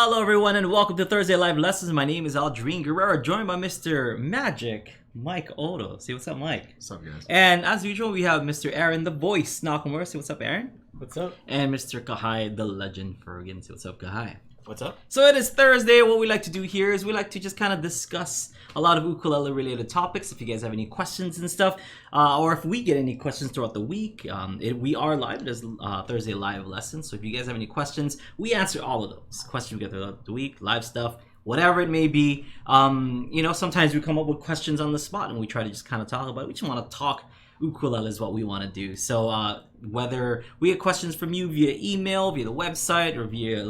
Hello everyone and welcome to Thursday Live Lessons. My name is Aldrine Guerrero, joined by Mr. Magic, Mike Odo. Say what's up, Mike. What's up, guys? And as usual, we have Mr. Aaron, the voice, Nakamura. Say what's up, Aaron. What's up? And Mr. Kahai, the legend, Fergan. Say what's up, Kahai. What's up? So it is Thursday. What we like to do here is we like to just kind of discuss a lot of ukulele related topics. If you guys have any questions and stuff, or if we get any questions throughout the week, we are live. It is Thursday live lessons. So if you guys have any questions, we answer all of those questions we get throughout the week, live stuff, whatever it may be. Sometimes we come up with questions on the spot and we try to just kind of talk about it. We just want to talk ukulele is what we want to do. So whether we get questions from you via email, via the website, or via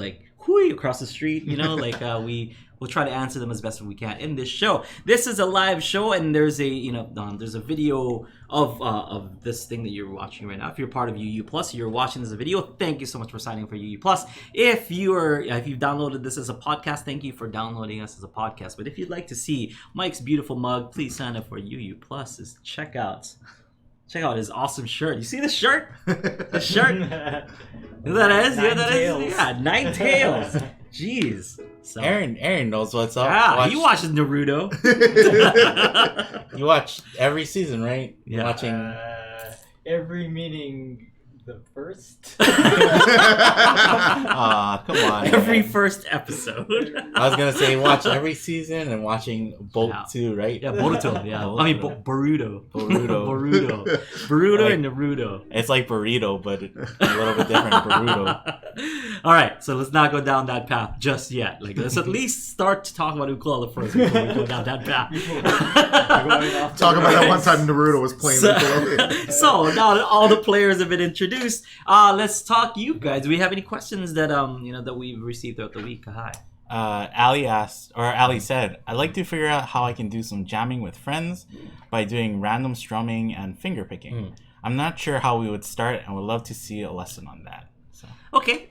across the street, we'll try to answer them as best as we can in this show. This is a live show, and there's a video of this thing that you're watching right now. If you're part of UU Plus, you're watching this video. Thank you so much for signing up for UU Plus. If you've downloaded this as a podcast, thank you for downloading us as a podcast. But if you'd like to see Mike's beautiful mug, please sign up for UU Plus. Check out his awesome shirt. You see the shirt? The shirt. You know what that is? Yeah, 9 tails. Jeez. So, Aaron knows what's up. Yeah, he watches Naruto. You watch every season, right? Yeah. Watching Every meeting, the first. come on. Every first episode. I was gonna say watch every season and watching Boat too, right? Yeah, Boruto. Yeah, Boruto. I mean Boruto. Boruto. Boruto Like- and Naruto. It's like burrito, but a little bit different. Boruto. All right, so let's not go down that path just yet. Let's at least start to talk about ukulele first before we go down that path. Talk about that one time Naruto was playing ukulele. So now that all the players have been introduced, let's talk you guys. Do we have any questions that that we've received throughout the week? Hi. Ali said, I'd like to figure out how I can do some jamming with friends by doing random strumming and finger picking. I'm not sure how we would start and would love to see a lesson on that. So. Okay.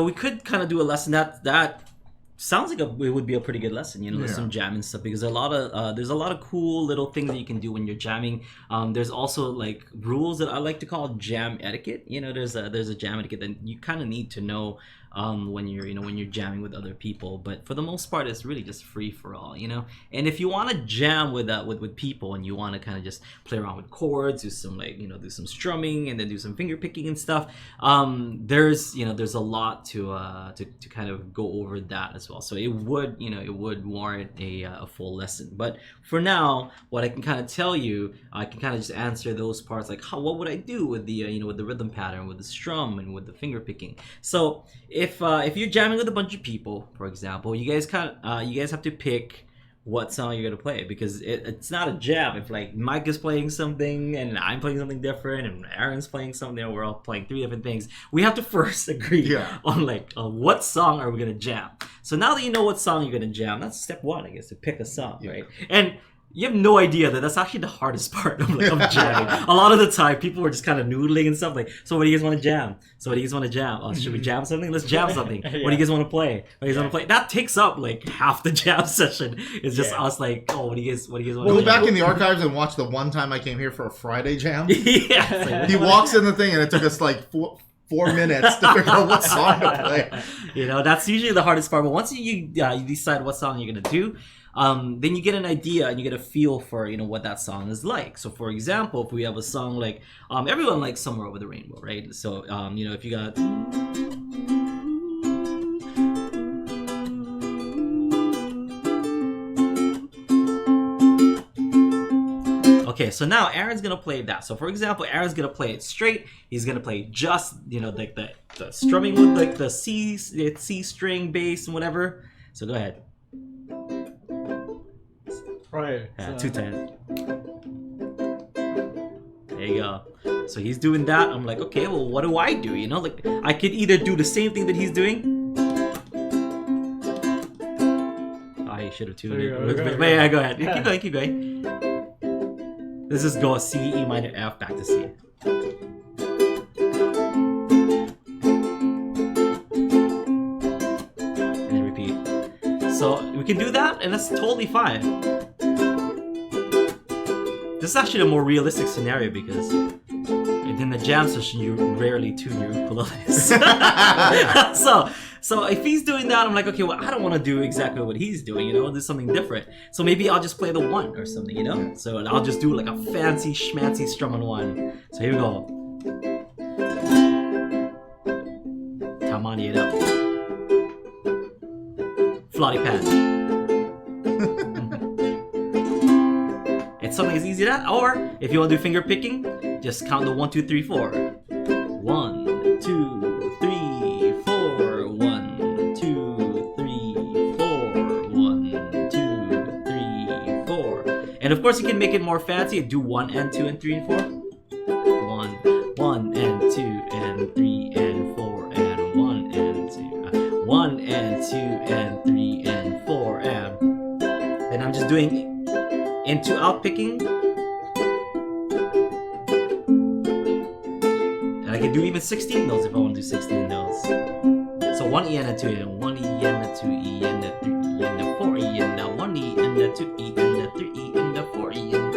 We could kind of do a lesson that sounds like it would be a pretty good lesson. There's some jamming stuff because there's a lot of cool little things that you can do when you're jamming. There's also rules that I like to call jam etiquette. There's a jam etiquette that you kind of need to know when you're jamming with other people. But for the most part, it's really just free for all. And if you want to jam with people and you want to kind of just play around with chords, do some do some strumming and then do some finger picking and stuff. There's a lot to kind of go over that as well. So it would warrant a full lesson. But for now, what I can kind of tell you, I can kind of just answer those parts what would I do with the with the rhythm pattern, with the strum, and with the finger picking. So if you're jamming with a bunch of people, for example, you guys have to pick what song you're gonna play, because it's not a jam if Mike is playing something and I'm playing something different and Aaron's playing something and we're all playing 3 different things. We have to first agree on what song are we gonna jam. So now that you know what song you're gonna jam, that's step 1, I guess, to pick a song, right? And you have no idea that's actually the hardest part of jamming. A lot of the time, people were just kind of noodling and stuff so what do you guys want to jam? Oh, should we jam something? Let's jam something. What do you guys want to play? That takes up half the jam session. It's just us what do you guys want to Go back in the archives and watch the one time I came here for a Friday jam. Yeah. He walks in the thing and it took us 4 minutes to figure out what song to play. That's usually the hardest part. But once you decide what song you're going to do, then you get an idea and you get a feel for what that song is like. So for example, if we have a song everyone likes Somewhere Over the Rainbow, right? So if you got okay, so now Aaron's gonna play that. So for example, Aaron's gonna play it straight. He's gonna play just the strumming with the C string, bass, and whatever. So go ahead. Right. Yeah, 2 times. There you go. So he's doing that. I'm like, okay, well, what do I do? I could either do the same thing that he's doing. I should have tuned it. But yeah, go ahead. Keep going. Let's just go C, E minor, F, back to C. And then repeat. So we can do that, and that's totally fine. This is actually a more realistic scenario because in the jam session you rarely tune your ukuleles. So So if he's doing that, I'm like, okay, well, I don't want to do exactly what he's doing, you know, I'll do something different. So maybe I'll just play the 1 or something, you know? So I'll just do like a fancy schmancy strum on 1. So here we go. Tamani it up. Flotty pad. It's something as easy as that. Or if you want to do finger picking, just count the 1, 2, 3, 4. 1, 2, 3, 4. 1, 2, 3, 4. 1, 2, 3, 4. And of course, you can make it more fancy and do 1 and 2 and 3 and 4. 1, 1 and 2 and 3 and 4 and 1 and 2. 1 and 2 and 3 and 4 and I'm just doing into out picking. And I can do even 16 notes if I want to do 16 notes. So 1 E and a 2 and 1 E and a 2 E and a 3 E and a 4 E and a 1 E and a 2 E and a 3 E and a 4 E and...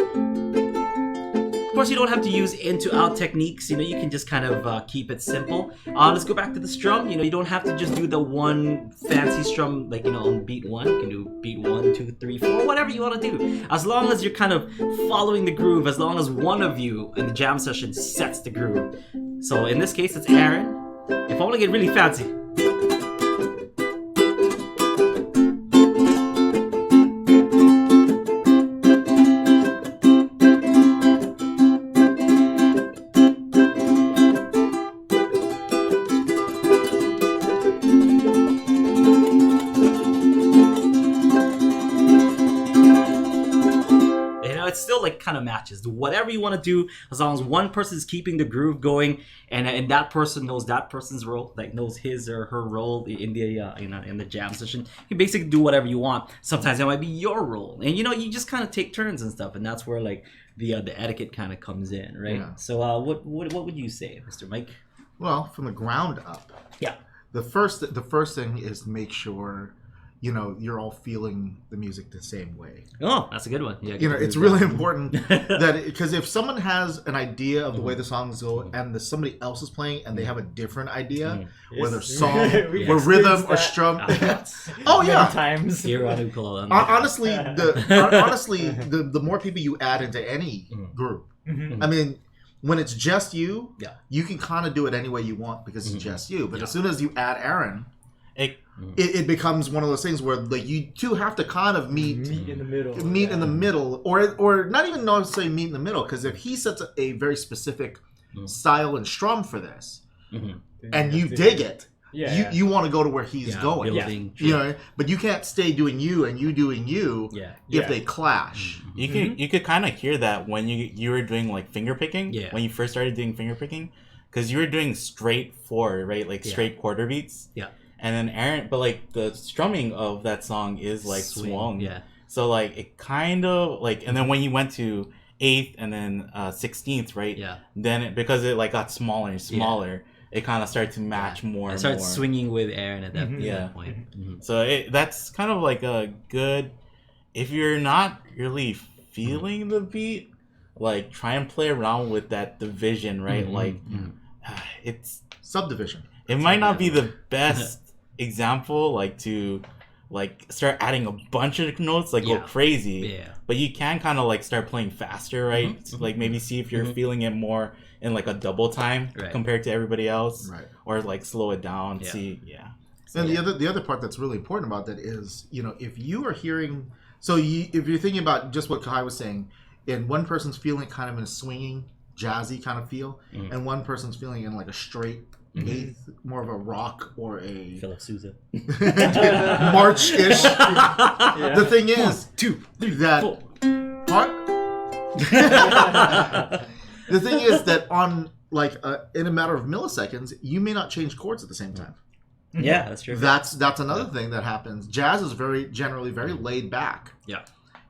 Of course, you don't have to use into out techniques. You know, you can just kind of keep it simple. Let's go back to the strum. You know, you don't have to just do the one fancy strum, like, you know, on beat 1. You can do beat 1, 2, 3, 4, whatever you want to do. As long as you're kind of following the groove, as long as one of you in the jam session sets the groove. So in this case, it's Aaron. If I want to get really fancy. Kind of matches. Do whatever you want to do as long as one person is keeping the groove going, and that person knows that person's role, like knows his or her role in the in the jam session. You can basically do whatever you want. Sometimes it might be your role, and you know, you just kind of take turns and stuff, and that's where like the etiquette kind of comes in, right? Yeah. So what would you say, Mr. Mike? Well, from the ground up, yeah. The first thing is to make sure, you know, you're all feeling the music the same way. Oh, that's a good one. Yeah, you know, it's really important that because if someone has an idea of the way the songs go and somebody else is playing and they have a different idea, whether song or rhythm or strum. Oh yeah, times. Honestly, the more people you add into any group, I mean, when it's just you, you can kind of do it any way you want because it's just you. But as soon as you add Aaron, it becomes one of those things where like you two have to kind of meet in the middle, or not even necessarily meet in the middle, because if he sets a very specific style and strum for this, and you dig it, you want to go to where he's going, you know, but you can't stay doing you and you doing you if they clash. You could kind of hear that when you were doing like finger picking, when you first started doing finger picking, because you were doing straight 4, right, like straight quarter beats, and then Aaron, but like the strumming of that song is like swung, so like it kind of like, and then when you went to 8th and then 16th, right, then because it like got smaller and smaller, it kind of started to match more. I started swinging with Aaron at that point. So that's kind of like a good, if you're not really feeling the beat, like try and play around with that division, right? It's subdivision. It might not be the best example, like to like start adding a bunch of notes, like go crazy. But you can kind of like start playing faster, right? Like maybe see if you're feeling it more in like a double time compared to everybody else, or like slow it down. See, And the other part that's really important about that is, you know, if you are hearing, if you're thinking about just what Kai was saying, and one person's feeling kind of in a swinging, jazzy kind of feel, and one person's feeling in like a straight 8th, more of a rock or a Philip Sousa march-ish. The thing is, 1, 2, 3, that 4. The thing is that on like in a matter of milliseconds, you may not change chords at the same time. Yeah, that's true. That's another thing that happens. Jazz is generally very laid back.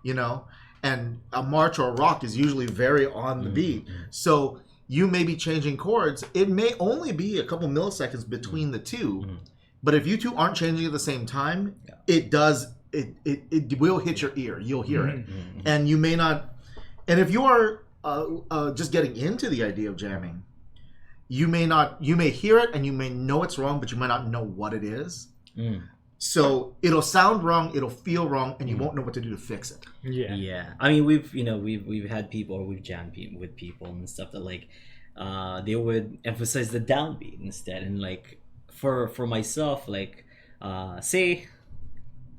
You know, and a march or a rock is usually very on the beat. So you may be changing chords. It may only be a couple milliseconds between the two, but if you two aren't changing at the same time, it will hit your ear. You'll hear it, and you may not. And if you are just getting into the idea of jamming, you may hear it and you may know it's wrong, but you might not know what it is. So it'll sound wrong, it'll feel wrong, and you won't know what to do to fix it. Yeah. I mean, we've had people, or we've jammed with people and stuff that like they would emphasize the downbeat instead, and like for myself, like say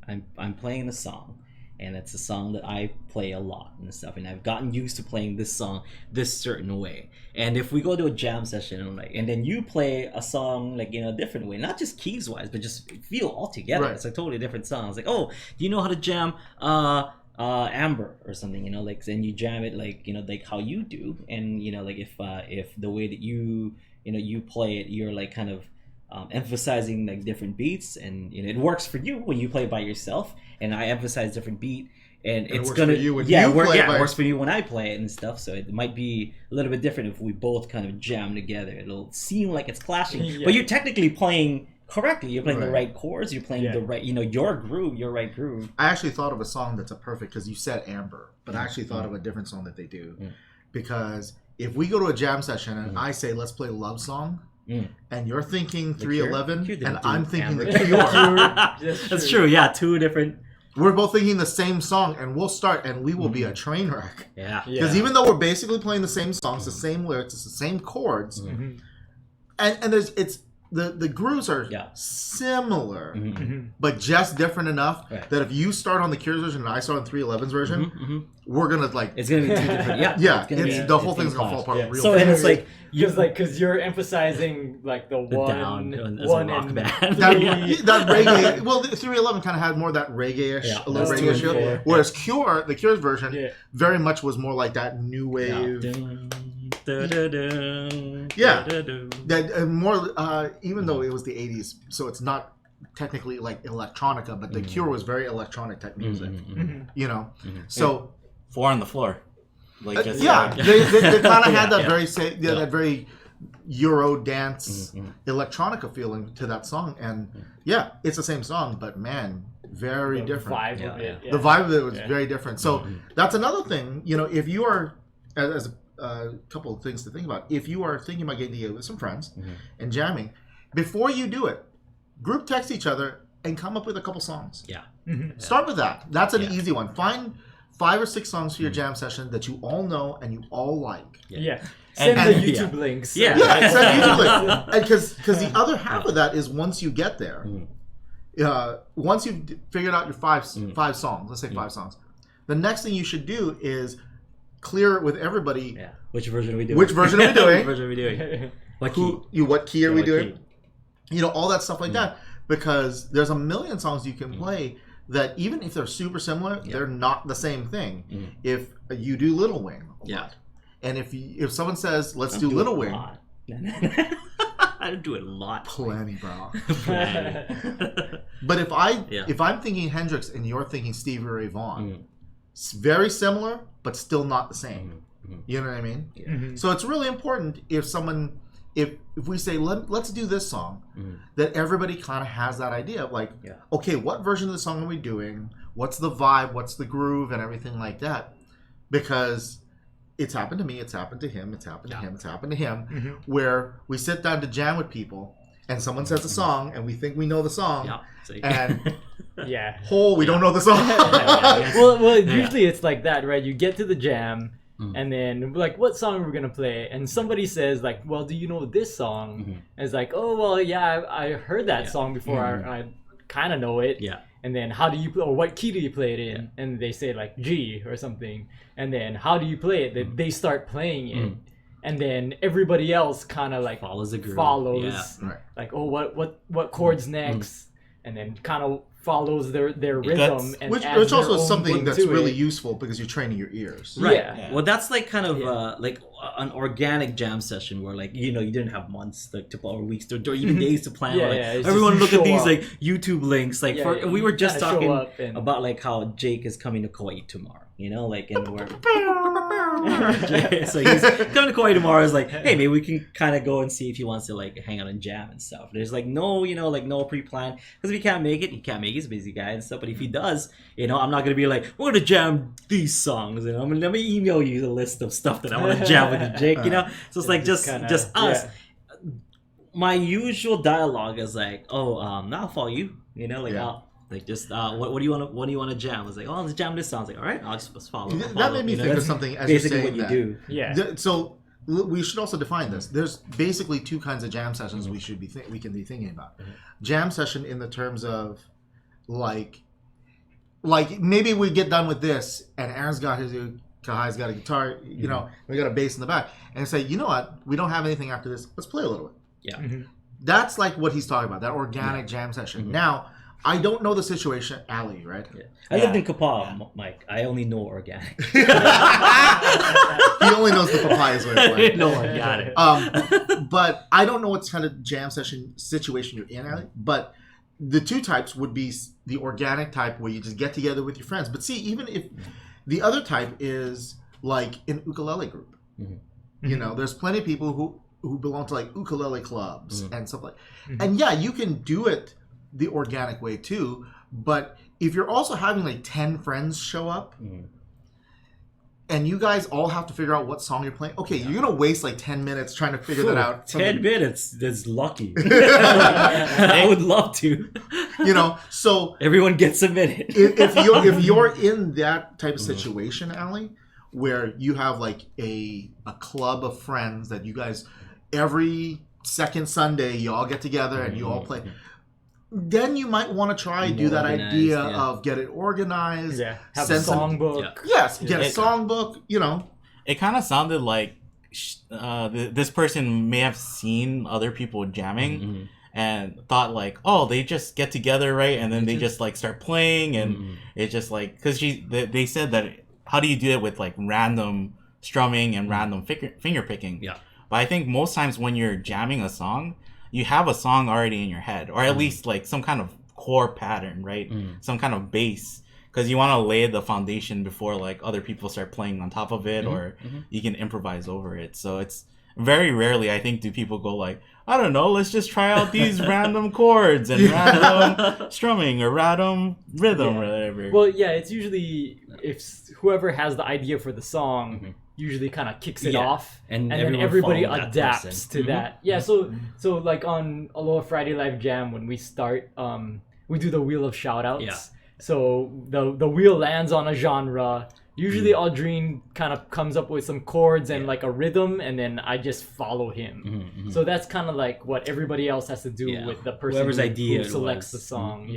I'm playing a song, and it's a song that I play a lot and stuff, and I've gotten used to playing this song this certain way. And if we go to a jam session and then you play a song like a different way, not just keys wise, but just feel altogether, it's a totally different song. It's like, oh, do you know how to jam Amber or something? Like then you jam it like like how you do, and like if the way that you play it, you're like kind of emphasizing like different beats, and it works for you when you play by yourself, and I emphasize different beat, and it's gonna for you when it works for you when I play it and stuff. So it might be a little bit different if we both kind of jam together. It'll seem like it's clashing, but you're technically playing correctly. You're playing the right chords. You're playing the right, your groove, your right groove. I actually thought of a song that's a perfect, because you said Amber, but I actually thought of a different song that they do, because if we go to a jam session and I say let's play Love Song. And you're thinking 311, and I'm thinking The Cure. That's true. Yeah, two different. We're both thinking the same song, and we'll start, and we will be a train wreck. Yeah. Because even though we're basically playing the same songs, the same lyrics, it's the same chords, and the grooves are similar, but just different enough that if you start on the Cure's version and I start on 311's version, we're gonna like it's gonna be two different. The whole thing's gonna fall apart real fast. And it's like because you're emphasizing like the down as one a rock and band. that reggae. Well, 311 kind of had more of that reggae-ish, a little reggae feel, whereas the Cure's version, very much was more like that new wave. That more even though it was the 80s, so it's not technically like electronica, but the Cure was very electronic type music. So 4 on the floor. Like they kind of had that that very Euro dance electronica feeling to that song, and it's the same song, but man, very different. The vibe of it was very different. So that's another thing. If you are as a couple of things to think about. If you are thinking about getting together with some friends and jamming, before you do it, group text each other and come up with a couple songs. Start with that. That's an easy one. Find 5 or 6 songs for your jam session that you all know and you all like. Send the YouTube links. Send YouTube links. Because the other half of that is once you get there, once you've figured out your five songs, let's say 5 songs, the next thing you should do is clear it with everybody. Which version are we doing? Which version are we doing? Which version are we doing? What key are we doing? All that stuff like that. Because there's a million songs you can play that even if they're super similar, they're not the same thing. If you do Little Wing a lot, and if someone says, let's do Little Wing. I do it a lot. Plenty, bro. But if I'm thinking Hendrix and you're thinking Stevie Ray Vaughan, it's very similar, but still not the same. You know what I mean? So it's really important if we say let's do this song, that everybody kind of has that idea of like, okay, what version of the song are we doing? What's the vibe? What's the groove and everything like that? Because it's happened to me, it's happened to him, it's happened to him, it's happened to him, where we sit down to jam with people and someone says a song and we think we know the song, and we don't know the song. Well, usually it's like that, right? You get to the jam. And then like, what song are we gonna play? And somebody says like, well, do you know this song? And it's like, oh well, I heard that song before. I kind of know it. And then how do you play, or what key do you play it in? And they say like G or something. And then how do you play it? They start playing it. And then everybody else kind of like follows the groove. Like, oh, what chords next? And then kind of follows their rhythm, and which also is something that's really useful because you're training your ears. Well, that's like kind of like an organic jam session where like you didn't have months or weeks or even days to plan. Everyone look at these like YouTube links. Like we were just talking about like how Jake is coming to Kauai tomorrow. Like and we're so he's coming to Kauai tomorrow. Is like, hey, maybe we can kind of go and see if he wants to like hang out and jam and stuff. There's like no, like no pre-plan because if he can't make it, he can't make it. He's a busy guy and stuff. But if he does, I'm not gonna be like, we're gonna jam these songs. Let me email you the list of stuff that I want to jam with you, Jake. So it's like just us. My usual dialogue is like, I'll follow you. You know, like like just what do you want to jam? It's like, oh, let's jam this song. It's like, all right, I'll just follow. That made me think of something. As basically you're what you that. do. Yeah. So we should also define this. There's basically two kinds of jam sessions we should be we can be thinking about. Jam session in the terms of like maybe we get done with this and Aaron's got his, Kahai's got a guitar, you know, we got a bass in the back, and say, you know what, we don't have anything after this. Let's play a little bit. Yeah. That's like what he's talking about. That organic jam session. Now, I don't know the situation, Ali, right? Yeah. I lived in Kapal, Mike. I only know organic. He only knows the papayas way of playing. No organic. But I don't know what kind of jam session situation you're in, Ali. But the two types would be the organic type where you just get together with your friends. But see, even if the other type is like an ukulele group, you know, there's plenty of people who belong to like ukulele clubs and stuff like. And yeah, you can do it the organic way too, but if you're also having like 10 friends show up and you guys all have to figure out what song you're playing, okay, you're gonna waste like 10 minutes trying to figure that out. 10 minutes, that's lucky. I would love to. You know, so everyone gets a minute. if you're in that type of situation, Ali, where you have like a club of friends that you guys every second Sunday you all get together and you all play, then you might want to try do that idea of get it organized. Yeah, have a songbook. Yes, get a songbook. You know, it kind of sounded like this person may have seen other people jamming and thought like, oh, they just get together, right? And then they just like start playing, and it's just like, because they said that how do you do it with like random strumming and random finger picking? Yeah. But I think most times when you're jamming a song, you have a song already in your head, or at least like some kind of core pattern, right? Some kind of bass, because you want to lay the foundation before like other people start playing on top of it, or you can improvise over it. So it's very rarely, I think, do people go like, I don't know, let's just try out these random chords and random strumming or random rhythm or whatever. Well, yeah, it's usually if whoever has the idea for the song usually kind of kicks it off, and then everybody adapts to that. Yeah, so like on Aloha Friday Live Jam, when we start, we do the wheel of shoutouts. Yeah. So the wheel lands on a genre. Usually Aldrine kind of comes up with some chords and like a rhythm, and then I just follow him. So that's kind of like what everybody else has to do with the person whoever's idea who selects the song.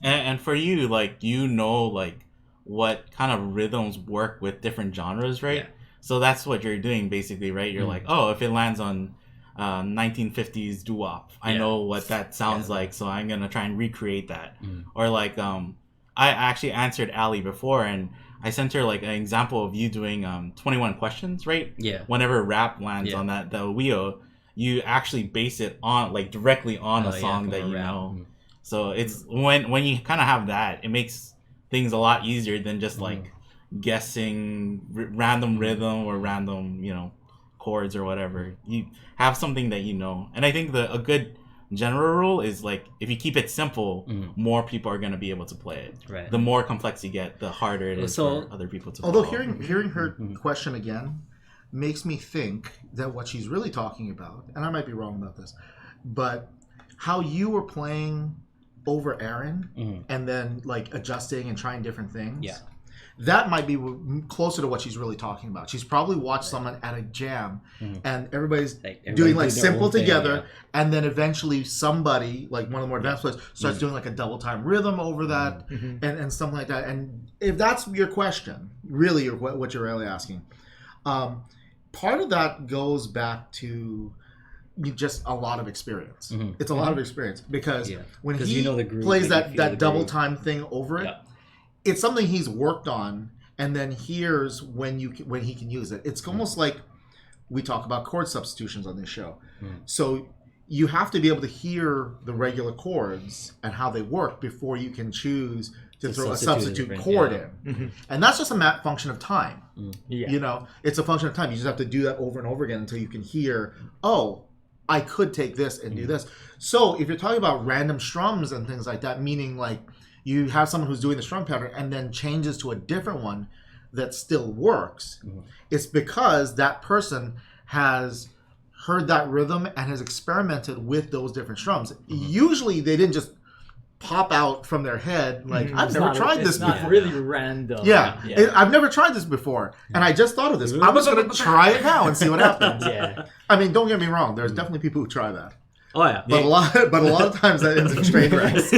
And for you, like, you know, like what kind of rhythms work with different genres, right? So that's what you're doing basically, right? You're like, oh, if it lands on 1950s doo-wop, I know what that sounds like, so I'm gonna try and recreate that. Or like I actually answered Ali before, and I sent her like an example of you doing 21 questions, right? Yeah. Whenever rap lands on the wheel, you actually base it on like directly on a song that you know. So it's when you kind of have that, it makes things a lot easier than just like guessing random rhythm or random, you know, chords or whatever. You have something that you know. And I think a good general rule is like, if you keep it simple, more people are going to be able to play it. Right. The more complex you get, the harder it is for other people to although follow. Hearing her question again makes me think that what she's really talking about, and I might be wrong about this, but how you were playing over Aaron and then like adjusting and trying different things. Yeah. That might be closer to what she's really talking about. She's probably watched someone at a jam and everybody's doing like simple together, and then eventually somebody, like one of the more advanced players, starts doing like a double time rhythm over that and something like that. And if that's your question, really what you're really asking, part of that goes back to just a lot of experience. It's a lot of experience because when he you know the groove, plays that double time thing over it, it's something he's worked on and then hears when he can use it. It's almost like we talk about chord substitutions on this show. So you have to be able to hear the regular chords and how they work before you can choose to throw a substitute chord in. And that's just a function of time. You know, it's a function of time. You just have to do that over and over again until you can hear, oh, I could take this and do this. So if you're talking about random strums and things like that, meaning like you have someone who's doing the strum pattern and then changes to a different one that still works, it's because that person has heard that rhythm and has experimented with those different strums. Usually they didn't just pop out from their head. Like, I've never tried this before. It's not really random. I've never tried this before, and I just thought of this. I'm just gonna try it now and see what happens. I mean, don't get me wrong. There's definitely people who try that. Oh yeah, but a lot of times that ends in train wrecks.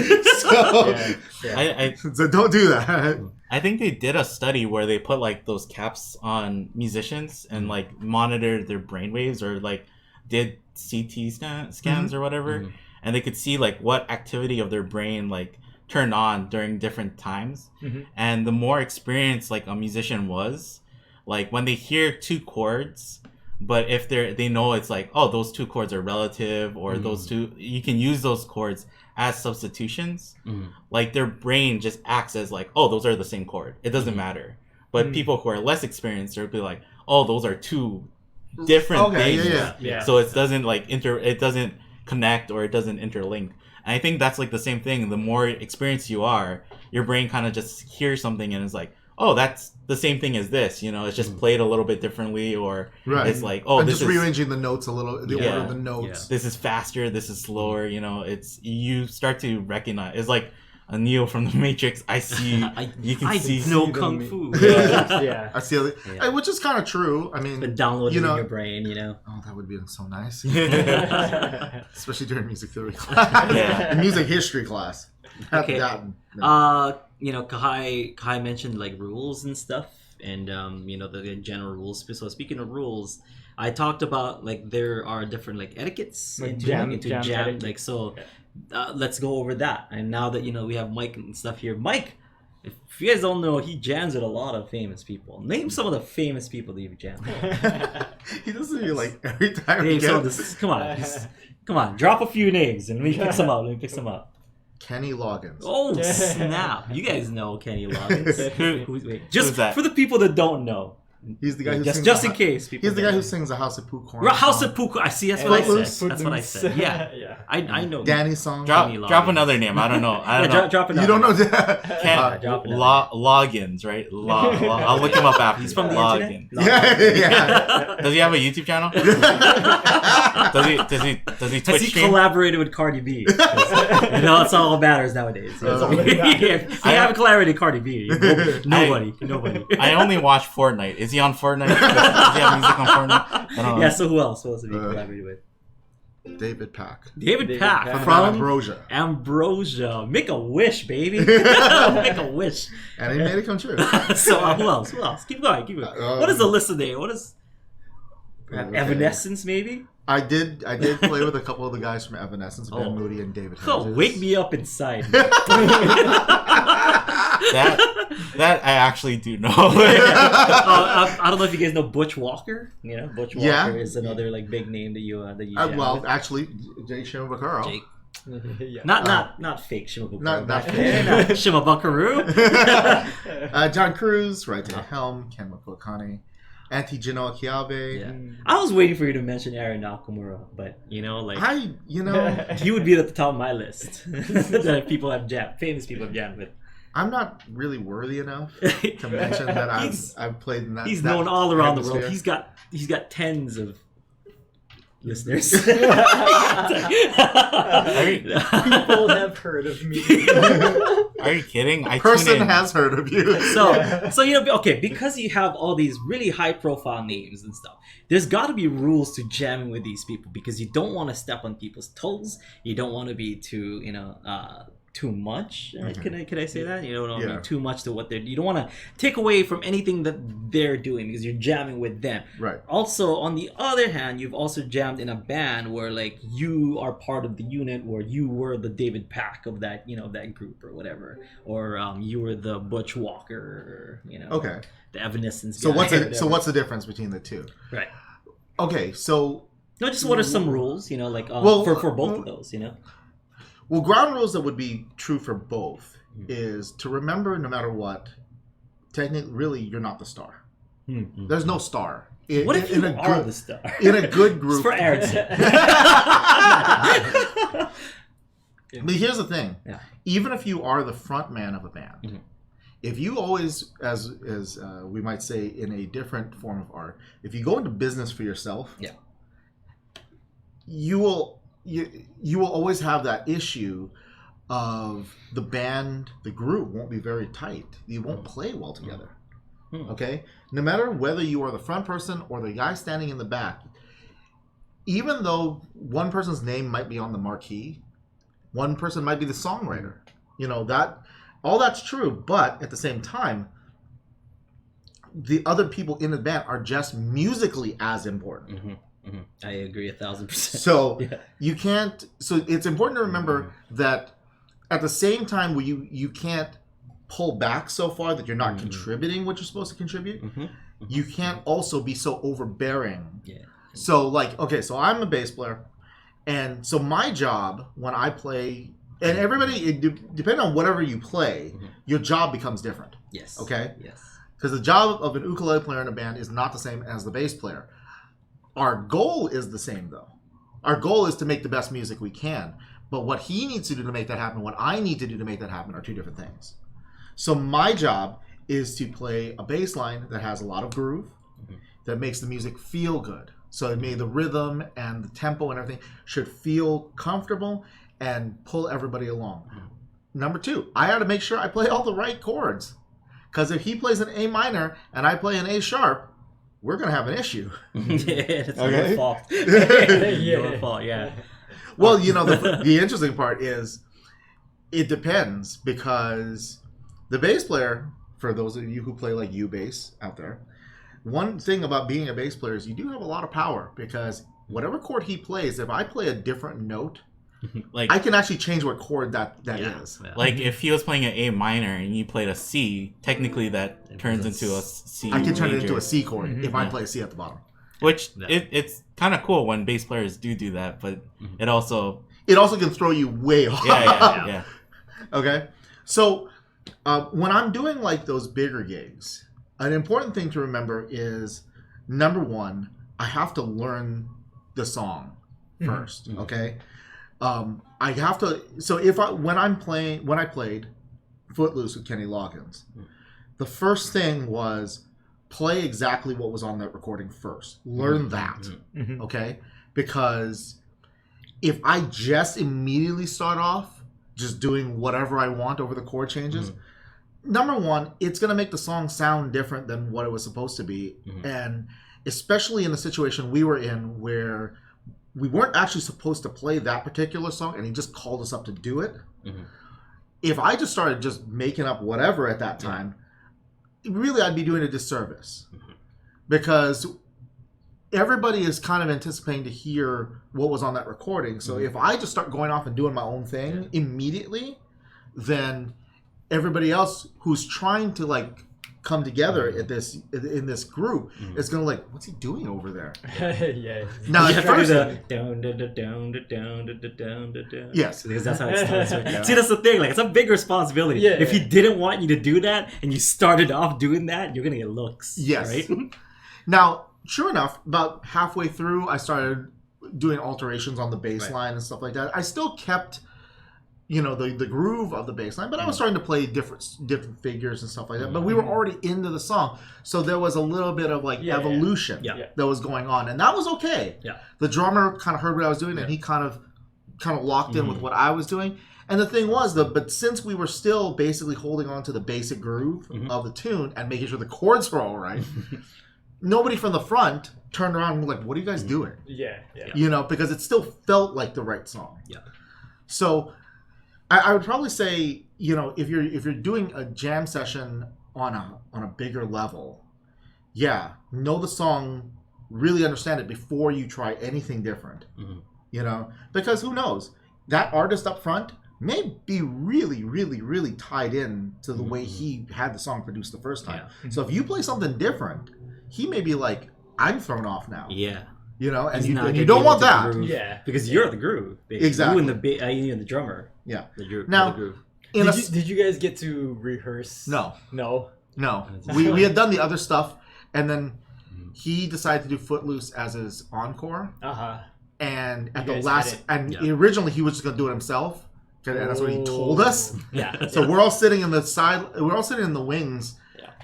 So don't do that. I think they did a study where they put like those caps on musicians and like monitored their brainwaves or like did CT scans or whatever, and they could see like what activity of their brain like turned on during different times. And the more experienced like a musician was, like when they hear two chords. But if they know it's like, oh, those two chords are relative, or those two, you can use those chords as substitutions. Like their brain just acts as like, oh, those are the same chord. It doesn't matter. But people who are less experienced, they'll be like, oh, those are two different things. So it doesn't like it doesn't connect or it doesn't interlink. And I think that's like the same thing. The more experienced you are, your brain kind of just hears something and is like, oh, that's the same thing as this, you know, it's just played a little bit differently, or it's like, oh, and this just is rearranging the notes a little, the order of the notes. This is faster, this is slower, you know, you start to recognize, it's like a Neo from the Matrix. I see, you can see. I know Kung Fu. I see, which is kind of true. I mean, but downloaded in your brain, you know. Oh, that would be so nice. Especially during music theory class, music history class. Okay. You know, Kai mentioned like rules and stuff, and you know, the general rules. So speaking of rules, I talked about like there are different like etiquettes like into jam etiquette. Like so. Let's go over that. And now that you know we have Mike and stuff here, Mike, if you guys don't know, he jams with a lot of famous people. Name some of the famous people that you've jammed with. He doesn't feel like every time. Come on, drop a few names and let me pick some up. Kenny Loggins. Oh snap! You guys know Kenny Loggins. Who's just that? for the people that don't know. He's the guy who sings just in case. He's the guy who sings the House of Pooh Corn. House of Pooh Corn. I see. That's what I said. That's what I said. Yeah. I know. Danny's song. Drop another name. I don't know. Drop another. You don't know that? Loggins, right? I'll look him up after. He's from the Loggins. Yeah. Does he have a YouTube channel? Does he Twitch Has he stream? collaborated with Cardi B? You know, that's all that matters nowadays. If you haven't collaborated with Cardi B, nobody. I only watch Fortnite. Is he on Fortnite? Does he have music on Fortnite? I don't know. Yeah, so who else? Who else have you collaborated with? David Pack. David Pack from Ambrosia. Make a wish, baby. Make a wish. And he made it come true. So who else? Keep going. What is the list of names? What is... Evanescence, maybe? I did play with a couple of the guys from Evanescence, Ben Moody and David Hedges. Wake me up inside. That I actually do know. I don't know if you guys know Butch Walker. You know, Butch Walker is another like big name that you well, actually, Jake Shimabukuro. Jake. Not fake Shimabukuro. Not fake. Shimabukaroo. John Cruz, right to the helm. Ken Makokane. Auntie Genoa Kiabe. Yeah. I was waiting for you to mention Aaron Nakamura, but you know, like he would be at the top of my list that famous people have jammed with. I'm not really worthy enough to mention that I've played in that. He's known all around the world. He's got tens of listeners. People have heard of me. Are you kidding? A person has heard of you. So you know, okay, because you have all these really high profile names and stuff, there's got to be rules to jamming with these people because you don't want to step on people's toes. You don't want to be too, too much. Can I say that? You don't want to be too much to what they're. You don't want to take away from anything that they're doing because you're jamming with them. Right. Also, on the other hand, you've also jammed in a band where like you are part of the unit, where you were the David Pack of that, that group or whatever, or you were the Butch Walker, Okay. The Evanescence. So what's the difference between the two? Right. Okay. So. No, just what are some rules? For both of those. Well, ground rules that would be true for both is to remember, no matter what, technically, really, you're not the star. Mm-hmm. There's no star. What if you are the star? In a good group. It's for Aaron's sake. But here's the thing. Yeah. Even if you are the front man of a band, if you always, as we might say in a different form of art, if you go into business for yourself, you will always have that issue of the band, the group won't be very tight. You won't play well together. Okay? No matter whether you are the front person or the guy standing in the back, even though one person's name might be on the marquee, one person might be the songwriter. You know, that all that's true, but at the same time, the other people in the band are just musically as important. I agree 1,000%. So you can't. So it's important to remember that at the same time, where you can't pull back so far that you're not contributing what you're supposed to contribute. You can't also be so overbearing. So like, okay, so I'm a bass player, and so my job when I play, and everybody, depending on whatever you play, your job becomes different. Yes. Okay. Yes. Because the job of an ukulele player in a band is not the same as the bass player. Our goal is the same, though. Our goal is to make the best music we can. But what he needs to do to make that happen, what I need to do to make that happen, are two different things. So my job is to play a bass line that has a lot of groove, that makes the music feel good. So the rhythm and the tempo and everything should feel comfortable and pull everybody along. Number two, I got to make sure I play all the right chords. Because if he plays an A minor and I play an A sharp, we're going to have an issue. It's your fault. Your fault, Well, you know, the interesting part is it depends, because the bass player, for those of you who play like bass out there, one thing about being a bass player is you do have a lot of power, because whatever chord he plays, if I play a different note, like I can actually change what chord that is. Like if he was playing an A minor and you played a C, technically that turns into a C. I can turn it into a C chord if I play a C at the bottom. Which it's kind of cool when bass players do that, but it also can throw you way off. Yeah. Okay, so when I'm doing like those bigger gigs, an important thing to remember is, number one, I have to learn the song first. Okay. I have to. So when I played Footloose with Kenny Loggins, the first thing was play exactly what was on that recording first. Learn that, okay? Because if I just immediately start off just doing whatever I want over the chord changes, number one, it's going to make the song sound different than what it was supposed to be, and especially in the situation we were in where we weren't actually supposed to play that particular song, and he just called us up to do it. If I just started just making up whatever at that time, really I'd be doing a disservice. Because everybody is kind of anticipating to hear what was on that recording. So if I just start going off and doing my own thing immediately, then everybody else who's trying to like come together in this group is gonna like, what's he doing over there? Now at first, yes, because that's how it starts. Right? See, that's the thing. Like, it's a big responsibility. If he didn't want you to do that and you started off doing that, you're gonna get looks. Yes. Right. Now, sure enough, about halfway through, I started doing alterations on the bass line and stuff like that. I still kept, the groove of the bass line, but I was starting to play different figures and stuff like that. But we were already into the song, so there was a little bit of like evolution that was going on, and that was okay. The drummer kind of heard what I was doing, and he kind of locked in with what I was doing. And the thing was, but since we were still basically holding on to the basic groove of the tune and making sure the chords were all right, nobody from the front turned around and was like, "What are you guys doing?" Because it still felt like the right song. So I would probably say, if you're doing a jam session on a bigger level, know the song, really understand it before you try anything different. Because who knows, that artist up front may be really, really, really tied in to the way he had the song produced the first time. So if you play something different, he may be like, I'm thrown off now. And you don't want that. Because you're the groove. Basically. Exactly. You and the drummer. Now, did you guys get to rehearse? No. No. We had done the other stuff, and then he decided to do Footloose as his encore. And at the last, originally he was just going to do it himself, and that's what he told us. So we're all sitting in the side. We're all sitting in the wings,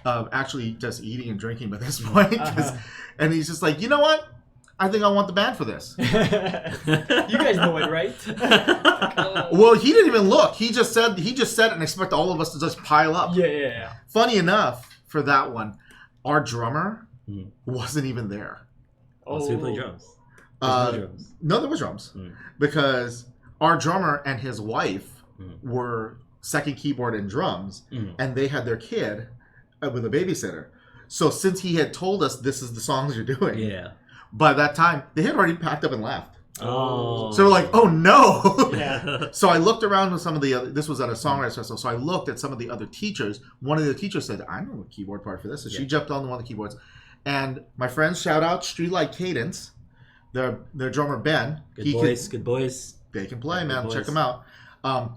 actually just eating and drinking by this point. And he's just like, you know what? I think I want the band for this. You guys know it, right? Well, he didn't even look. He just said it and expect all of us to just pile up. Yeah. Funny enough, for that one, our drummer wasn't even there. Oh, so he played drums. No, there was drums. Because our drummer and his wife were second keyboard and drums, and they had their kid with a babysitter. So since he had told us this is the songs you're doing, by that time they had already packed up and left. Oh. So we're like, oh no. Yeah. So I looked around with some of the other, this was at a songwriters festival, so I looked at some of the other teachers. One of the teachers said, I know a keyboard part for this. So she jumped on one of the keyboards. And my friends, shout out Streetlight Cadence, their drummer Ben. Good boys. They can play, man. Check them out.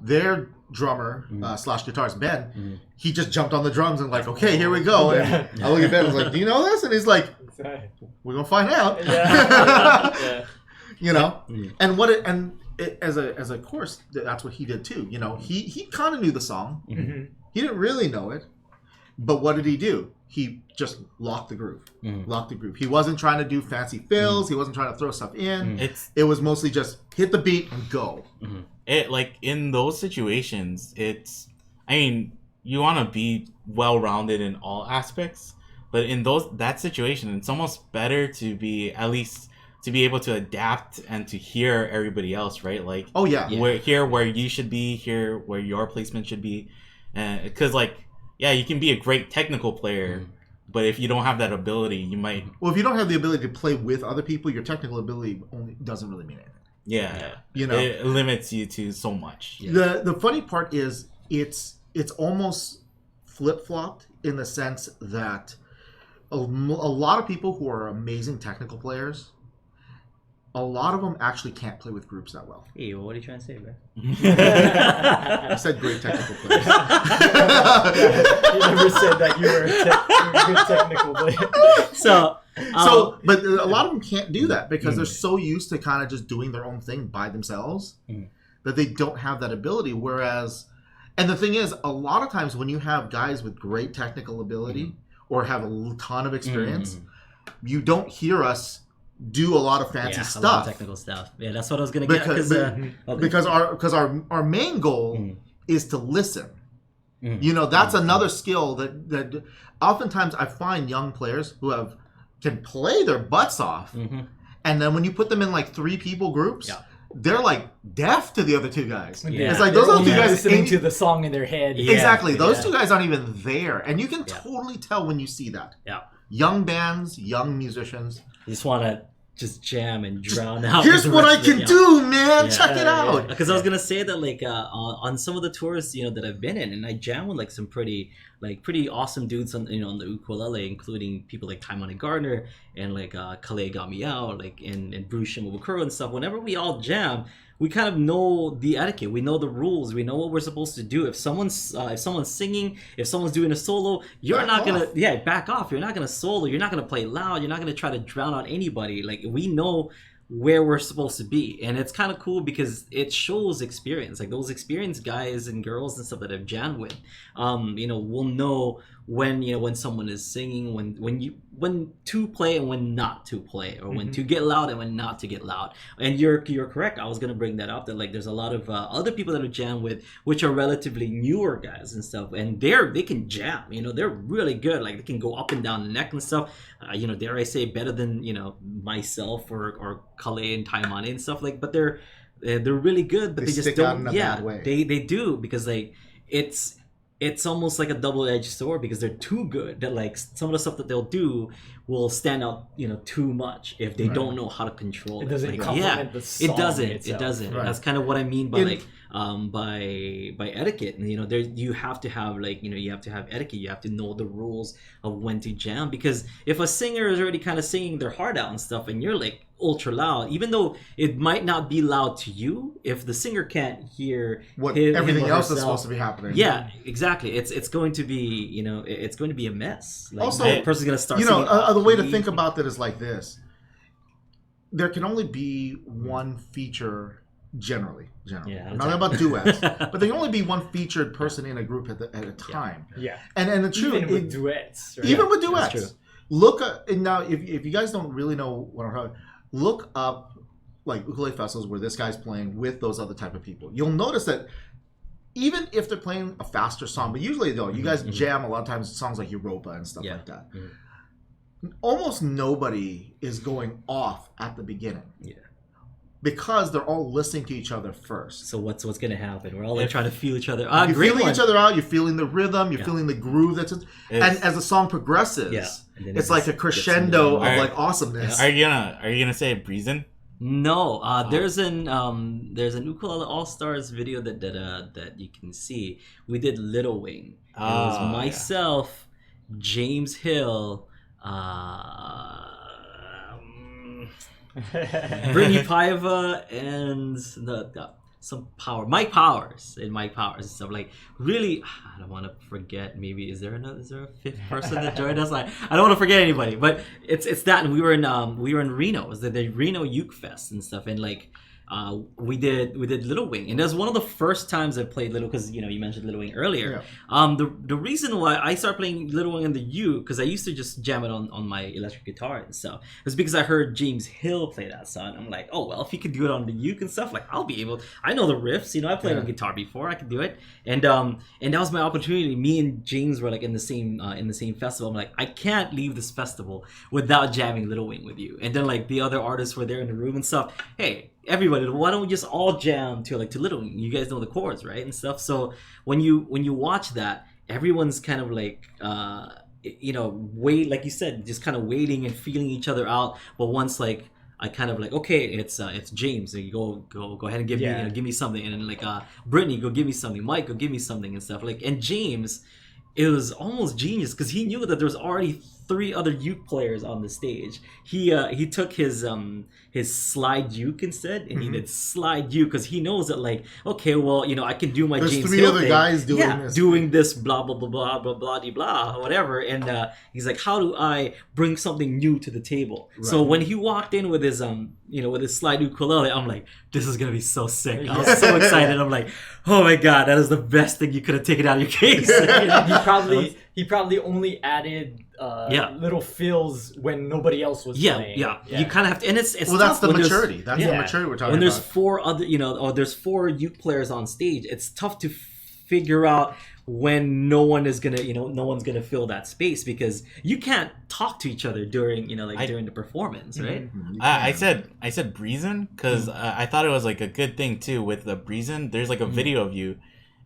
Their drummer slash guitarist Ben, he just jumped on the drums and like, okay, here we go. And I look at Ben and was like, do you know this? And he's like, we're gonna find out. You know, and as a course, that's what he did too. You know, he kind of knew the song. He didn't really know it, but what did he do? He just locked the groove. Locked the groove. He wasn't trying to do fancy fills. He wasn't trying to throw stuff in. It was mostly just hit the beat and go. It like in those situations, I mean, you want to be well-rounded in all aspects, but in that situation, it's almost better to be at least to be able to adapt and to hear everybody else, right? Like, hear where you should be, hear where your placement should be, because you can be a great technical player, but if you don't have that ability, you might. Well, if you don't have the ability to play with other people, your technical ability only doesn't really mean anything. Yeah. You know, it limits you to so much. The funny part is it's almost flip-flopped in the sense that a lot of people who are amazing technical players, a lot of them actually can't play with groups that well. Hey, what are you trying to say, bro? I said great technical players. You never said that you were a good technical player. But a lot of them can't do that because they're so used to kind of just doing their own thing by themselves that they don't have that ability. Whereas, and the thing is, a lot of times when you have guys with great technical ability or have a ton of experience, you don't hear us do a lot of fancy stuff. A lot of technical stuff. Yeah, that's what I was gonna get. Because our main goal is to listen. You know, that's another skill that oftentimes I find young players who can play their butts off, and then when you put them in like 3 people groups, they're like deaf to the other 2 guys. It's like those other 2 guys listening to the song in their head. Exactly, those 2 guys aren't even there, and you can totally tell when you see that. Young bands, young musicians. You just want to just jam and drown out. Here's what I can do, man. Check it out. Because I was gonna say that like on some of the tours that I've been in, and I jam with like some pretty awesome dudes on on the ukulele, including people like Taimane Gardner and like Kale Got Me Out, like and Bruce Shimabukuro and stuff. Whenever we all jam, we kind of know the etiquette. We know the rules. We know what we're supposed to do. If someone's singing, if someone's doing a solo, you're not gonna back off. You're not gonna solo. You're not gonna play loud. You're not gonna try to drown out anybody. Like we know where we're supposed to be, and it's kind of cool because it shows experience. Like those experienced guys and girls and stuff that I've jammed with, will know when someone is singing, when to play and when not to play, or when to get loud and when not to get loud. And you're correct. I was gonna bring that up, that like there's a lot of other people that are jammed with, which are relatively newer guys and stuff, and they can jam. They're really good. Like they can go up and down the neck and stuff. Dare I say better than myself or Kale and Taimane and stuff like. But they're really good. But they just don't. They do, because like it's almost like a double-edged sword, because they're too good that like some of the stuff that they'll do will stand out too much if they don't know how to control it. It doesn't complement the song it doesn't. Right. That's kind of what I mean by by etiquette. And there you have to have you have to have etiquette. You have to know the rules of when to jam, because if a singer is already kind of singing their heart out and stuff, and you're like ultra loud, even though it might not be loud to you, if the singer can't hear what everything else is supposed to be happening, exactly, it's going to be it's going to be a mess. Like, also, the person's going to start the way to think about that is like this: there can only be one feature. Generally. I'm not about duets, but there can only be one featured person in a group at a time. And the truth, even with duets, right? Even with duets. Look, and now if you guys don't really know what I'm talking look up like ukulele festivals where this guy's playing with those other type of people. You'll notice that even if they're playing a faster song, but usually though, you guys jam a lot of times songs like Europa and stuff like that. Almost nobody is going off at the beginning. Yeah. Because they're all listening to each other first. So what's going to happen? We're all like trying to feel each other. You're feeling each other out. You're feeling the rhythm. You're feeling the groove. And as the song progresses, it's like a crescendo of like awesomeness. Are you gonna say Breezin'? No. There's an Ukulele All Stars video that you can see. We did Little Wing. It was myself, James Hill. Brittany Paiva and some power Mike Powers and stuff like really. I don't want to forget. Maybe is there a fifth person that joined us? Like I don't want to forget anybody, but it's that. And we were in Reno. It was the Reno Uke Fest and stuff, and like. We did Little Wing, and that was one of the first times I played Little, because you mentioned Little Wing earlier. Yeah. The reason why I started playing Little Wing on the uke, because I used to just jam it on my electric guitar and stuff, was because I heard James Hill play that song. I'm like, oh well, if he could do it on the uke and stuff, like I'll be able. I know the riffs, I played on guitar before, I could do it, and that was my opportunity. Me and James were like in the same festival. I'm like, I can't leave this festival without jamming Little Wing with you. And then like the other artists were there in the room and stuff. Hey. Everybody, why don't we just all jam to Little Wing? You guys know the chords, right, and stuff. So when you watch that, everyone's kind of like, wait, like you said, just kind of waiting and feeling each other out. But once like I kind of like, okay, it's James, so you go ahead and give me something, and then like Brittany, go give me something, Mike, go give me something and stuff. Like, and James, it was almost genius because he knew that there was already 3 other uke players on the stage. He took his slide uke instead, and he did slide uke because he knows that like, okay, well, I can do my There's James 3 Hill other thing. guys doing doing this blah blah blah blah blah blah blah blah whatever, and he's like, how do I bring something new to the table? Right. So when he walked in with his with his slide ukulele, I'm like, this is gonna be so sick. I was so excited. I'm like, oh my god, that is the best thing you could have taken out of your case. He probably only added little fills when nobody else was playing. Yeah. You kind of have to, and it's well, that's the maturity. That's the maturity we're talking about. When there's 4 other, there's 4 uke players on stage, it's tough to figure out when no one's gonna fill that space, because you can't talk to each other during during the performance, right? I said Breezin' because I thought it was like a good thing too with the Breezin'. There's like a video of you.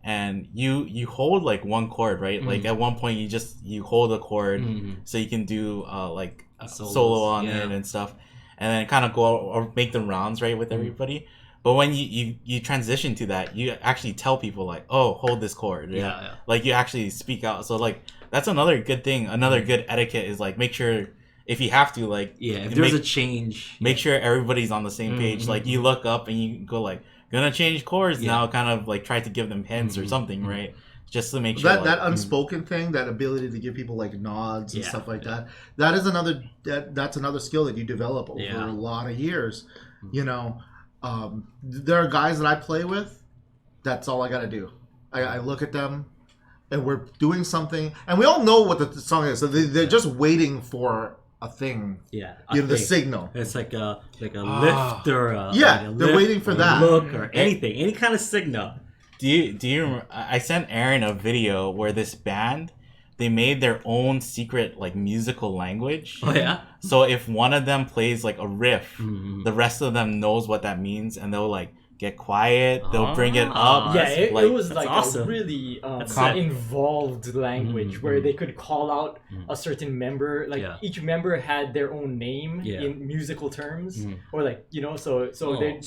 And you hold like one chord, right? Like at one point you hold a chord so you can do like a solo on it and stuff, and then kind of go or make the rounds right with everybody. But when you transition to that, you actually tell people like, oh, hold this chord. Yeah. Like you actually speak out. So like that's another good thing. Another good etiquette is like make sure if you have to like if there's a change, make sure everybody's on the same page. Like you look up and you go like, gonna change chords now, kind of like try to give them hints or something, right? Just to make sure that unspoken thing, that ability to give people like nods and stuff like that. That is that's another skill that you develop over a lot of years. There are guys that I play with. That's all I gotta do. I look at them, and we're doing something, and we all know what the song is. So they're just waiting for a thing, the signal. It's like a lift or they're waiting for that look or anything, any kind of signal. Do you? I sent Aaron a video where this band, they made their own secret like musical language. Oh yeah. So if one of them plays like a riff, the rest of them knows what that means, and they'll like get quiet. They'll bring it up. Yeah, it was like awesome. A really involved language where they could call out a certain member. Like each member had their own name in musical terms, or like so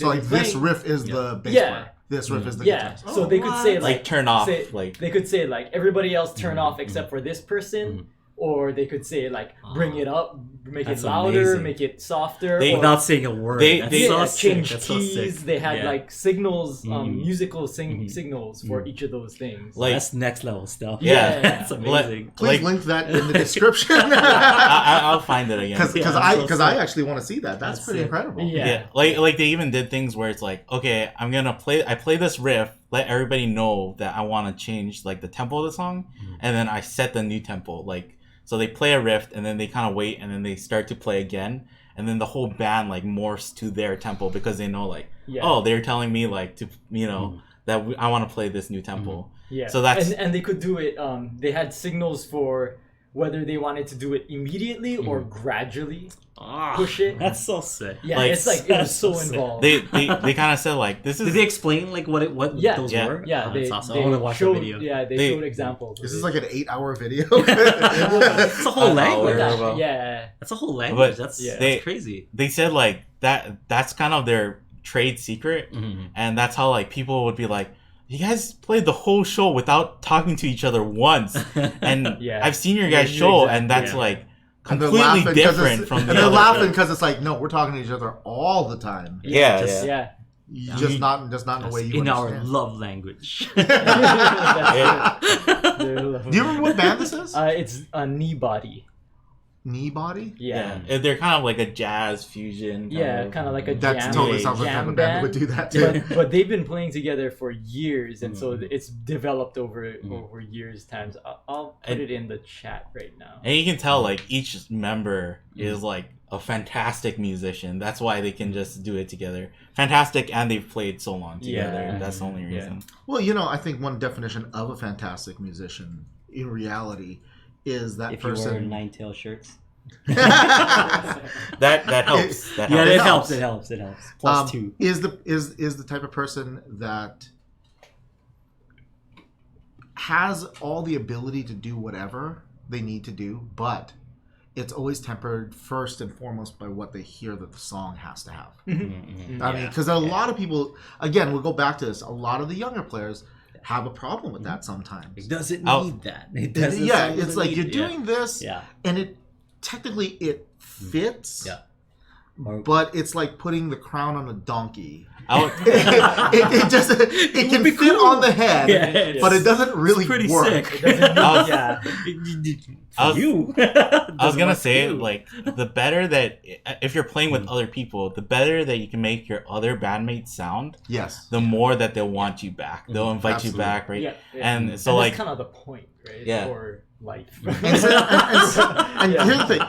like this riff is the bass part. This riff is the guitar. So they could say like turn off. They could say like everybody else turn off except for this person. Or they could say like, bring it up, make it louder, amazing. Make it softer. Without saying a word. They changed keys. They had like signals, musical signals for each of those things. Like, that's next level stuff. Yeah. That's amazing. Please link that in the description. I'll find it again. Because I actually want to see that. That's pretty incredible. Yeah. Like they even did things where it's like, okay, I play this riff, let everybody know that I want to change like the tempo of the song, and then I set the new tempo. Like, so they play a riff and then they kind of wait and then they start to play again, and then the whole band like morphs to their tempo because they know like, oh, they're telling me like to that I want to play this new tempo. Yeah. So that's and they could do it. They had signals for whether they wanted to do it immediately or gradually push it. That's so sick. Yeah, like, it's like it was so involved. They kind of said like this is. Did they explain like what those were? Yeah, that's awesome. I they want to watch showed, the video. Yeah, they showed examples. This is like an 8-hour video. It's a whole language. Yeah, that's a whole language. But that's crazy. They said like that's kind of their trade secret, and that's how like people would be like, you guys played the whole show without talking to each other once, and I've seen your guys' show, and that's like completely different from the and they're other laughing show. because it's like, no, we're talking to each other all the time. Yeah. Just not in the way you in understand. our love language. Do you remember what band this is? It's a knee body. Knee Body? Yeah. They're kind of like a jazz fusion. Kind of like a that jam. Totally sounds like jam a band band that would do that too. But they've been playing together for years, and so it's developed over years times. I'll put it in the chat right now. And you can tell like each member is like a fantastic musician. That's why they can just do it together. Fantastic, and they've played so long together. Yeah. That's the only reason. Well, I think one definition of a fantastic musician in reality is that if person. you wear 9-tail shirts. that helps. That helps. It helps. Plus 2 is the type of person that has all the ability to do whatever they need to do, but it's always tempered first and foremost by what they hear that the song has to have. I mean, because a lot of people, again, we'll go back to this. A lot of the younger players have a problem with that sometimes. It doesn't need that. It doesn't. It's like you're doing this, and it fits. Yeah. But it's like putting the crown on a donkey. It can be fit cool. on the head, but it doesn't really pretty work. sick. I was gonna say you. like the better that if you're playing with other people, the better that you can make your other bandmates sound. Yes. The more that they'll want you back. They'll invite you back, right? Yeah. And so and like that's kind of the point, right? Yeah. For life. And here's the thing: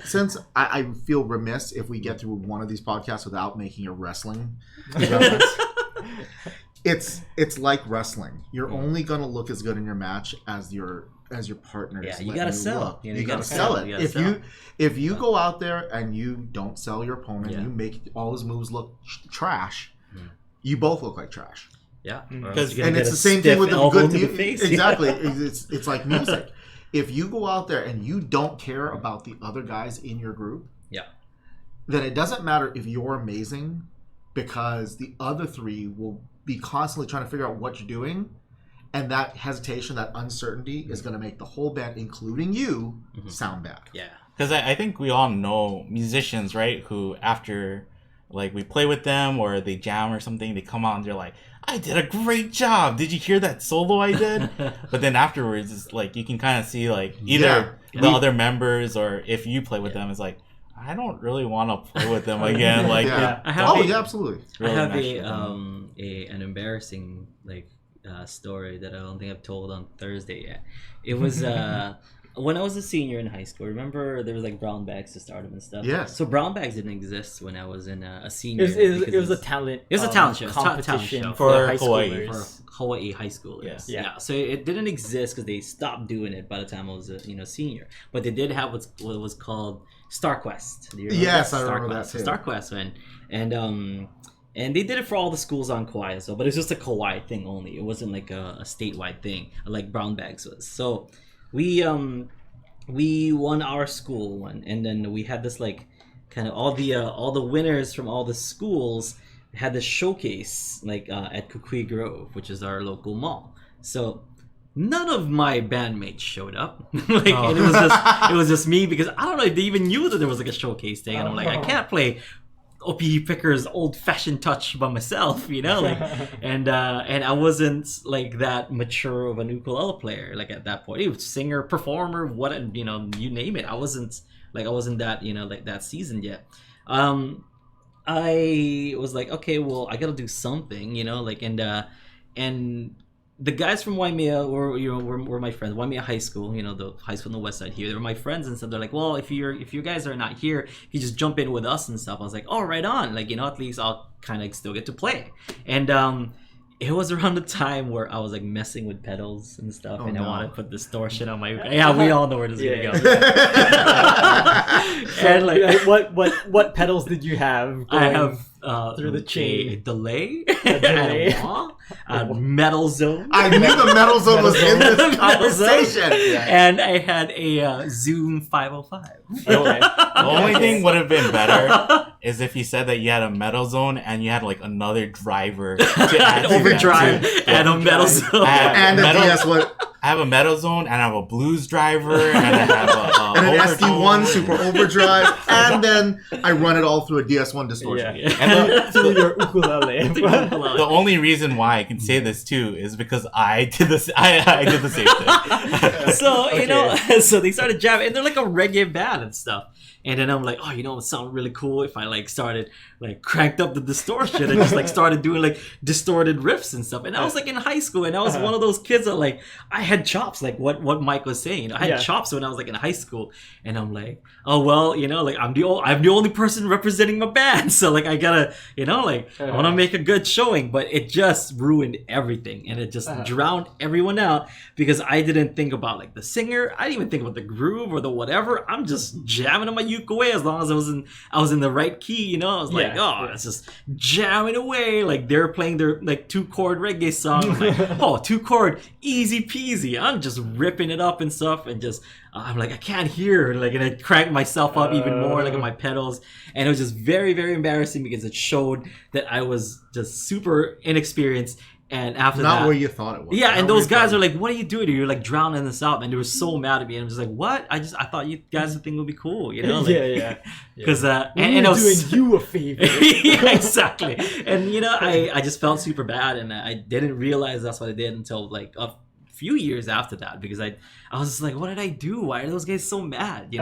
since I feel remiss if we get through one of these podcasts without making a wrestling reference. It's like wrestling. You're only gonna look as good in your match as your partners. Yeah, you gotta sell. You gotta sell it. If you go out there and you don't sell your opponent, you make all his moves look trash. You both look like trash. Yeah, and it's the same thing with the good music. Exactly, it's like music. If you go out there and you don't care about the other guys in your group, then it doesn't matter if you're amazing, because the other 3 will be constantly trying to figure out what you're doing, and that hesitation, that uncertainty, is going to make the whole band, including you, sound bad. Yeah, because I think we all know musicians, right? Who after like we play with them or they jam or something, they come out and they're like, I did a great job. Did you hear that solo I did? But then afterwards, it's like you can kind of see like either the other members or if you play with them, it's like, I don't really want to play with them again. Like, absolutely. I have an embarrassing story that I don't think I've told on Thursday yet. It was when I was a senior in high school. Remember there was like brown bags to start them and stuff. Yes. So brown bags didn't exist when I was in a senior. It was a talent. It was a talent show. Competition for high Hawaii. schoolers. For Hawaii high schoolers. Yeah. So it didn't exist because they stopped doing it by the time I was a senior. But they did have what was called StarQuest. Do you remember Yes, that? I remember that too. StarQuest and they did it for all the schools on Kauai, but it was just a Kauai thing only. It wasn't like a statewide thing like brown bags was. So we won our school one, and then we had this like kind of all the winners from all the schools had this showcase at Kukui Grove, which is our local mall. So none of my bandmates showed up. And it was just me, because I don't know if they even knew that there was like a showcase thing, and I'm like, I can't play OPE Picker's old-fashioned touch by myself, and I wasn't like that mature of an ukulele player at that point. He was singer, performer, what you name it. I wasn't that that seasoned yet. I was like, okay, well, I gotta do something, and the guys from Waimea were my friends. Waimea High School, the high school on the west side here. They were my friends and stuff. They're like, well, if you guys are not here, you just jump in with us and stuff. I was like, oh, right on. Like, at least I'll kind of still get to play. And it was around the time where I was like messing with pedals and stuff, I wanted to put distortion on my. Yeah, we all know where this is gonna go. And like, what pedals did you have? I have through the chain, a delay, a metal zone. I knew the metal zone was in this conversation. And I had a Zoom 505. The only thing would have been better is if you said that you had a metal zone and you had like another driver to add overdrive and a metal zone and a DS1. I have a metal zone and I have a blues driver and I have and an SD1 super overdrive, and then I run it all through a DS1 distortion. Yeah. And through your ukulele. The only reason why I can say this too is because I did this. I did the same thing. So so they started jamming, and they're like a reggae band and stuff. And then I'm like, oh, it would sound really cool if I like started like cranked up the distortion and just like started doing like distorted riffs and stuff. And I was like in high school, and I was one of those kids that like I had chops, like what Mike was saying. I had chops when I was like in high school, and I'm like, oh well, like I'm the only person representing my band, so like I gotta, I want to make a good showing. But it just ruined everything, and it just drowned everyone out because I didn't think about like the singer. I didn't even think about the groove or the whatever. I'm just jamming on my ukulele as long as I was in the right key. I was like, it's just jamming away. Like they're playing their like 2-chord reggae song. I'm like, 2-chord, easy peasy. I'm just ripping it up and stuff, and just I'm like, I can't hear, like, and I cranked myself up even more, like on my pedals, and it was just very, very embarrassing because it showed that I was just super inexperienced. And after not that, where you thought it was. Yeah, and those guys are like, "What are you doing? You're like drowning this out," and they were so mad at me. And I'm just like, "What? I thought you guys would think it would be cool, Like, because and I was doing you a favor. Yeah, exactly. And I just felt super bad, and I didn't realize that's what I did until like a few years after that, because I was just like, what did I do? Why are those guys so mad?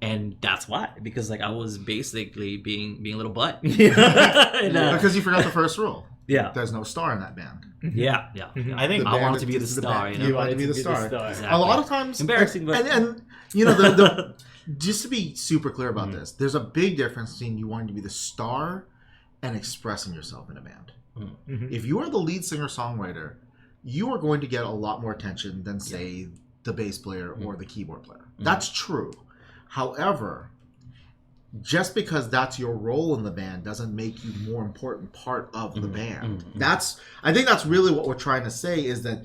And that's why, because like I was basically being a little butt. Because you forgot the first rule. Yeah, there's no star in that band. Yeah. I think I wanted to be the star. You wanted to be the star. Exactly. A lot of times, embarrassing, but and the just to be super clear about this, there's a big difference between you wanting to be the star and expressing yourself in a band. If you are the lead singer songwriter, you are going to get a lot more attention than say the bass player or the keyboard player. That's true. However, just because that's your role in the band doesn't make you a more important part of the band. I think that's really what we're trying to say, is that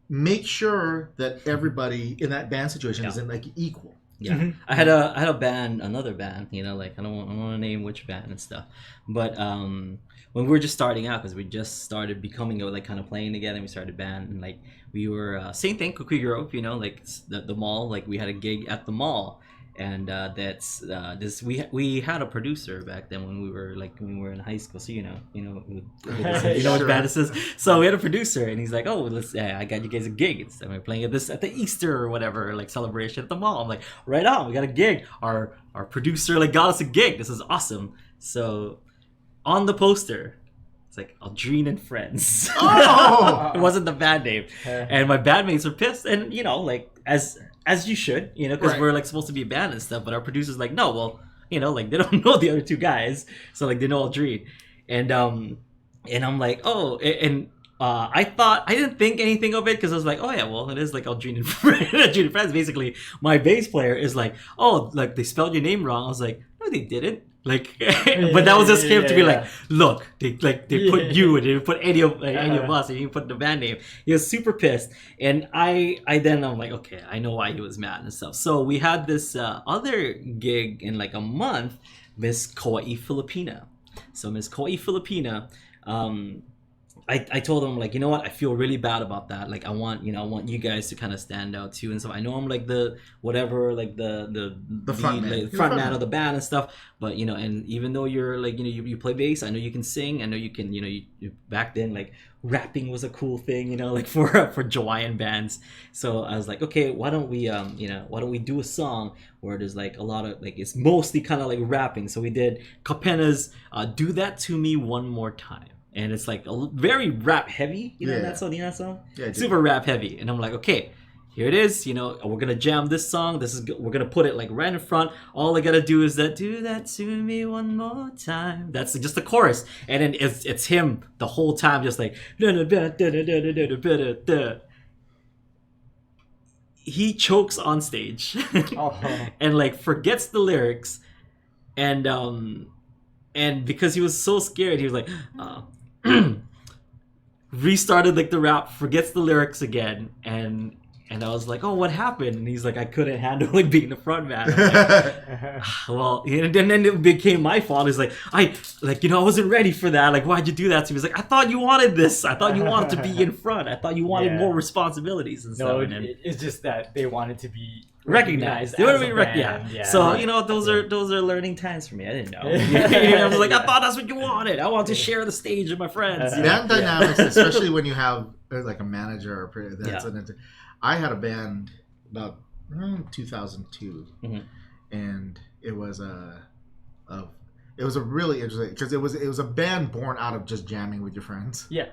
make sure that everybody in that band situation is in like equal. Yeah, I had another band, like I don't want to name which band and stuff, but when we were just starting out, because we just started becoming like kind of playing together, and we started a band, and like we were same thing, Kukui Grove, like the mall, like we had a gig at the mall. And we had a producer back then when we were in high school, so you know what band this is. So we had a producer, and he's like, "Oh, I got you guys a gig. And we're playing at the Easter or whatever, like celebration at the mall." I'm like, "Right on, we got a gig. Our producer like got us a gig. This is awesome." So on the poster, it's like Aldrine and Friends. Oh! It wasn't the band name, and my bandmates were pissed, and like as you should, because we're like supposed to be a band and stuff, but our producer's like, no, well, like they don't know the other two guys, so like they know Aldrine, and I'm like, oh, and I didn't think anything of it, because I was like, oh yeah, well, it is like Aldrine and Friends. Aldrine and Friends. Basically, my bass player is like, oh, like they spelled your name wrong. I was like, no, they didn't. Like, but that was just him to be like, look, they put you, and they didn't put any of us, and he put the band name. He was super pissed, and I'm like, okay, I know why he was mad and stuff. So we had this other gig in like a month, Miss Kauai Filipina. So Miss Kauai Filipina, I told him, like, you know what, I feel really bad about that. Like, I want you guys to kind of stand out too and stuff. I know I'm like the whatever, like the front man of the band and stuff. But and even though you're like you play bass, I know you can sing. I know you can you back then like rapping was a cool thing, like for Hawaiian bands. So I was like, okay, why don't we do a song where there's like a lot of like it's mostly kind of like rapping. So we did Kapena's "Do That to Me One More Time." and it's like very rap heavy. You know that song? You know that song? Yeah, super rap heavy. And I'm like, okay, here it is. You know, we're gonna jam this song. We're gonna put it like right in front. All I gotta do is do that to me one more time. That's just the chorus, and then it's him the whole time, just like. He chokes on stage, and like forgets the lyrics, and because he was so scared, he was like, restarted like the rap, forgets the lyrics again, and I was like, oh, what happened? And he's like, I couldn't handle like being the front man. Like, well, and then it became my fault. He's like, I wasn't ready for that. Like, why'd you do that to me? He's like, I thought you wanted this. I thought you wanted to be in front. I thought you wanted more responsibilities and stuff. No, it's just that they wanted to be recognized. They want to be recognized. Yeah. So those are learning times for me. I didn't know. I was like, I thought that's what you wanted. I want to share the stage with my friends. Band dynamics, especially when you have like a manager or I had a band about around 2002, and it was a really interesting because it was a band born out of just jamming with your friends. Yeah.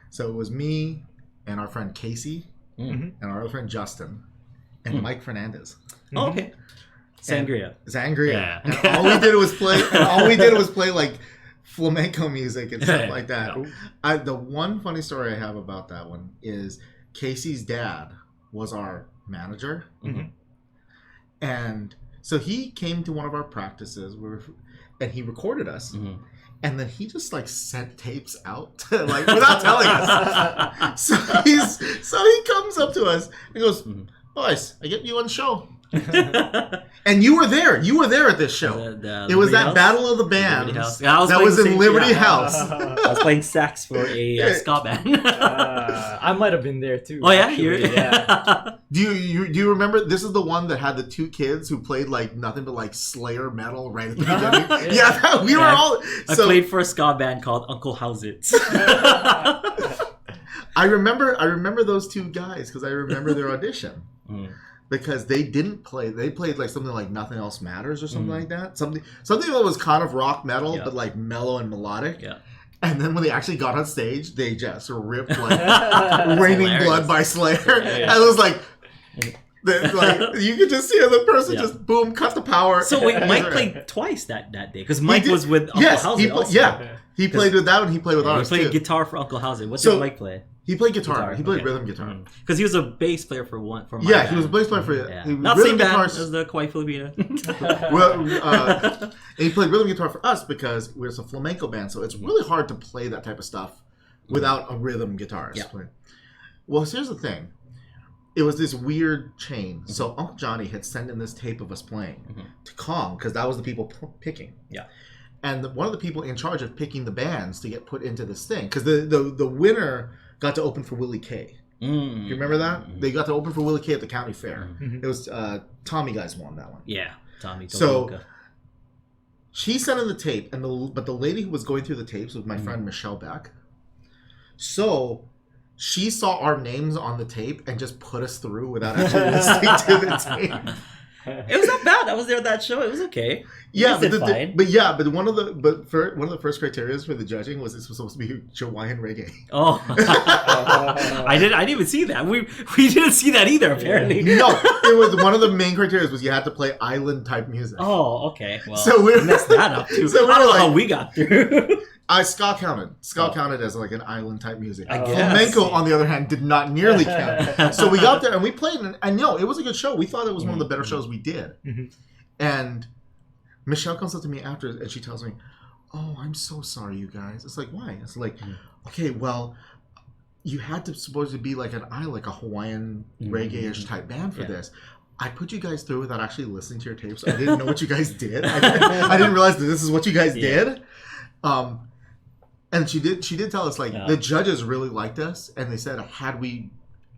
So it was me and our friend Casey and our other friend Justin and Mike Fernandez. Oh, okay. Sangria. Yeah. And all we did was play like flamenco music and stuff like that. The one funny story I have about that one is Casey's dad was our manager, and so he came to one of our practices and he recorded us, and then he just like sent tapes out like without telling us. So he comes up to us and goes, boys, I get you on the show. And you were there at this show. It was that Battle of the Bands that was in Liberty House. I was playing sax for a ska band. I might have been there too. Oh yeah, Do you remember? This is the one that had the two kids who played like nothing but like Slayer metal right at the beginning. We were all. I played for a ska band called Uncle How's It. I remember those two guys because I remember their audition. Because they didn't play. They played like something like Nothing Else Matters or something like that. Something that was kind of rock metal, but like mellow and melodic. Yeah. And then when they actually got on stage, they just ripped like Raining Blood by Slayer. And it was like you could just see the person just boom, cut the power. So wait, Mike played twice that day because Mike was with Uncle How's It also. He played with that one. He played with ours. He played guitar for Uncle How's It. What did Mike play? He played guitar. He played rhythm guitar. Because he was a bass player for my band. He was a bass player for not the same band as the Kawaii Filipina. And he played rhythm guitar for us because we're a flamenco band, so it's really hard to play that type of stuff without a rhythm guitarist. Yeah. Well, here's the thing. It was this weird chain. So Uncle Johnny had sent in this tape of us playing to Kong because that was the people picking. Yeah. And one of the people in charge of picking the bands to get put into this thing, because the winner got to open for Willie K. You remember that? They got to open for Willie K at the county fair. It was Tommy guys won that one. Yeah, Tommy. So she sent in the tape, but the lady who was going through the tapes was my friend Michelle Beck. So she saw our names on the tape and just put us through without actually listening to the tape. It was not bad. I was there at that show. It was okay. Yeah, but one of the first criteria for the judging was this was supposed to be Hawaiian reggae. Oh, I didn't even see that. We didn't see that either. Apparently, no. It was one of the main criteria was you had to play island type music. Oh, okay. Well, so we messed that up too. So I don't know how we got through. Ska counted. Ska counted as like an island type music. I guess. Flamenco, on the other hand, did not nearly count. So we got there and we played, and no, it was a good show. We thought it was one of the better shows we did. And Michelle comes up to me after and she tells me, "Oh, I'm so sorry, you guys." It's like, why? It's like, okay, well, you had to supposed to be like an island, like a Hawaiian reggae-ish type band for this. I put you guys through without actually listening to your tapes. I didn't know what you guys did. I didn't realize that this is what you guys did. And she did tell us like the judges really liked us, and they said had we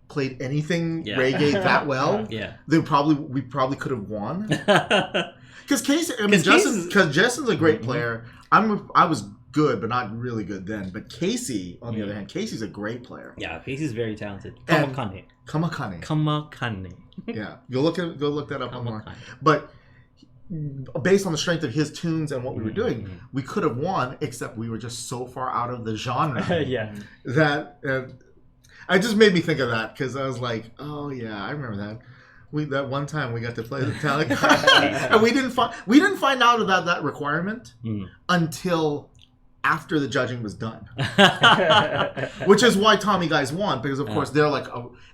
played anything reggae that well, we probably could have won. Because Justin's a great player. I was good, but not really good then. But Casey, on the other hand, Casey's a great player. Yeah, Casey's very talented. Kamakane. Kamakane. Yeah, go look that up online. But based on the strength of his tunes and what we were doing, we could have won, except we were just so far out of the genre that it just made me think of that, because I was like, oh yeah, I remember that. That one time we got to play the talent and we didn't find out about that requirement until after the judging was done, which is why Tommy guys won, because of course they're like,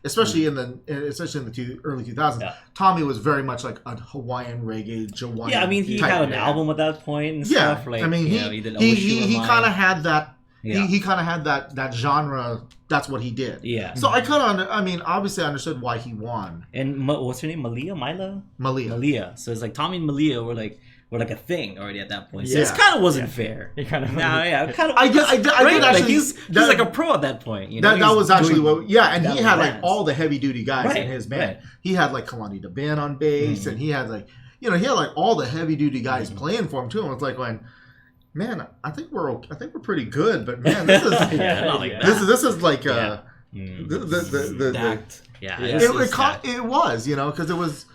especially in the early 2000s, Tommy was very much like a Hawaiian reggae, Hawaiian. Yeah, I mean he had an album at that point and stuff. Like, I mean he kind of had that. He kind of had that genre. That's what he did. Yeah. So I kind of, obviously I understood why he won. And what's her name? Malia. So it's like Tommy and Malia were like a thing already at that point. So it kind of wasn't fair. It kind of. I did actually. He's like a pro at that point. You know? That was actually and he had like all the heavy duty guys in his band. Right. He had like Kalani DeBan on bass, and he had like all the heavy duty guys playing for him too. And it's like going, man, I think we're pretty good, but man, this is this is like the it was, because it was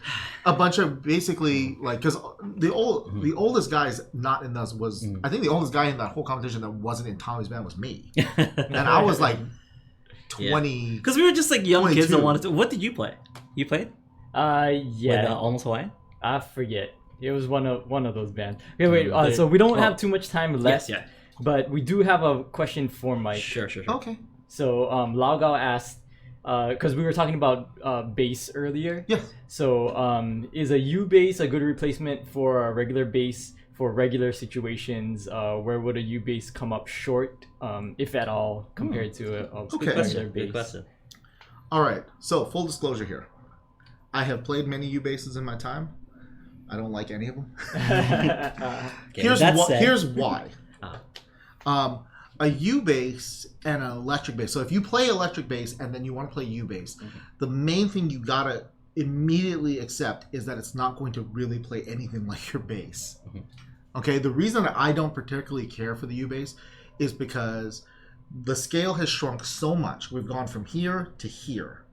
a bunch of basically like, because the oldest guys not in this was I think the oldest guy in that whole competition that wasn't in Tommy's band was me, and I was like 20, because we were just like young 22. Kids that wanted to. What did you play? You played? With, Almost Hawaiian. I forget. It was one of those bands. Okay, wait. So we don't have too much time left. Yes, but we do have a question for Mike. Sure. Okay. So Lao Gao asked, because we were talking about bass earlier. Yes. So is a U bass a good replacement for a regular bass for regular situations? Where would a U bass come up short, if at all, compared to a regular bass? Good question. All right. So full disclosure here, I have played many U basses in my time. I don't like any of them. Here's why. A U bass and an electric bass. So if you play electric bass and then you want to play U bass, the main thing you gotta immediately accept is that it's not going to really play anything like your bass. Okay. The reason that I don't particularly care for the U bass is because the scale has shrunk so much. We've gone from here to here.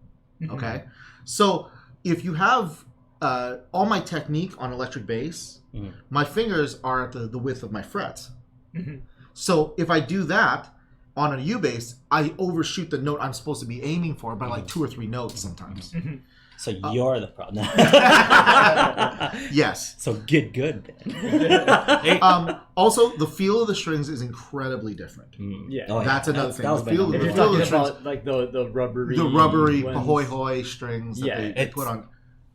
Okay. So if you have all my technique on electric bass, my fingers are at the width of my frets. So if I do that on a U bass, I overshoot the note I'm supposed to be aiming for by like 2 or 3 notes sometimes. So you're the problem. Yes. So get good then. Also, the feel of the strings is incredibly different. That's another thing. If you're talking about like the rubbery hoi hoi strings that they put on.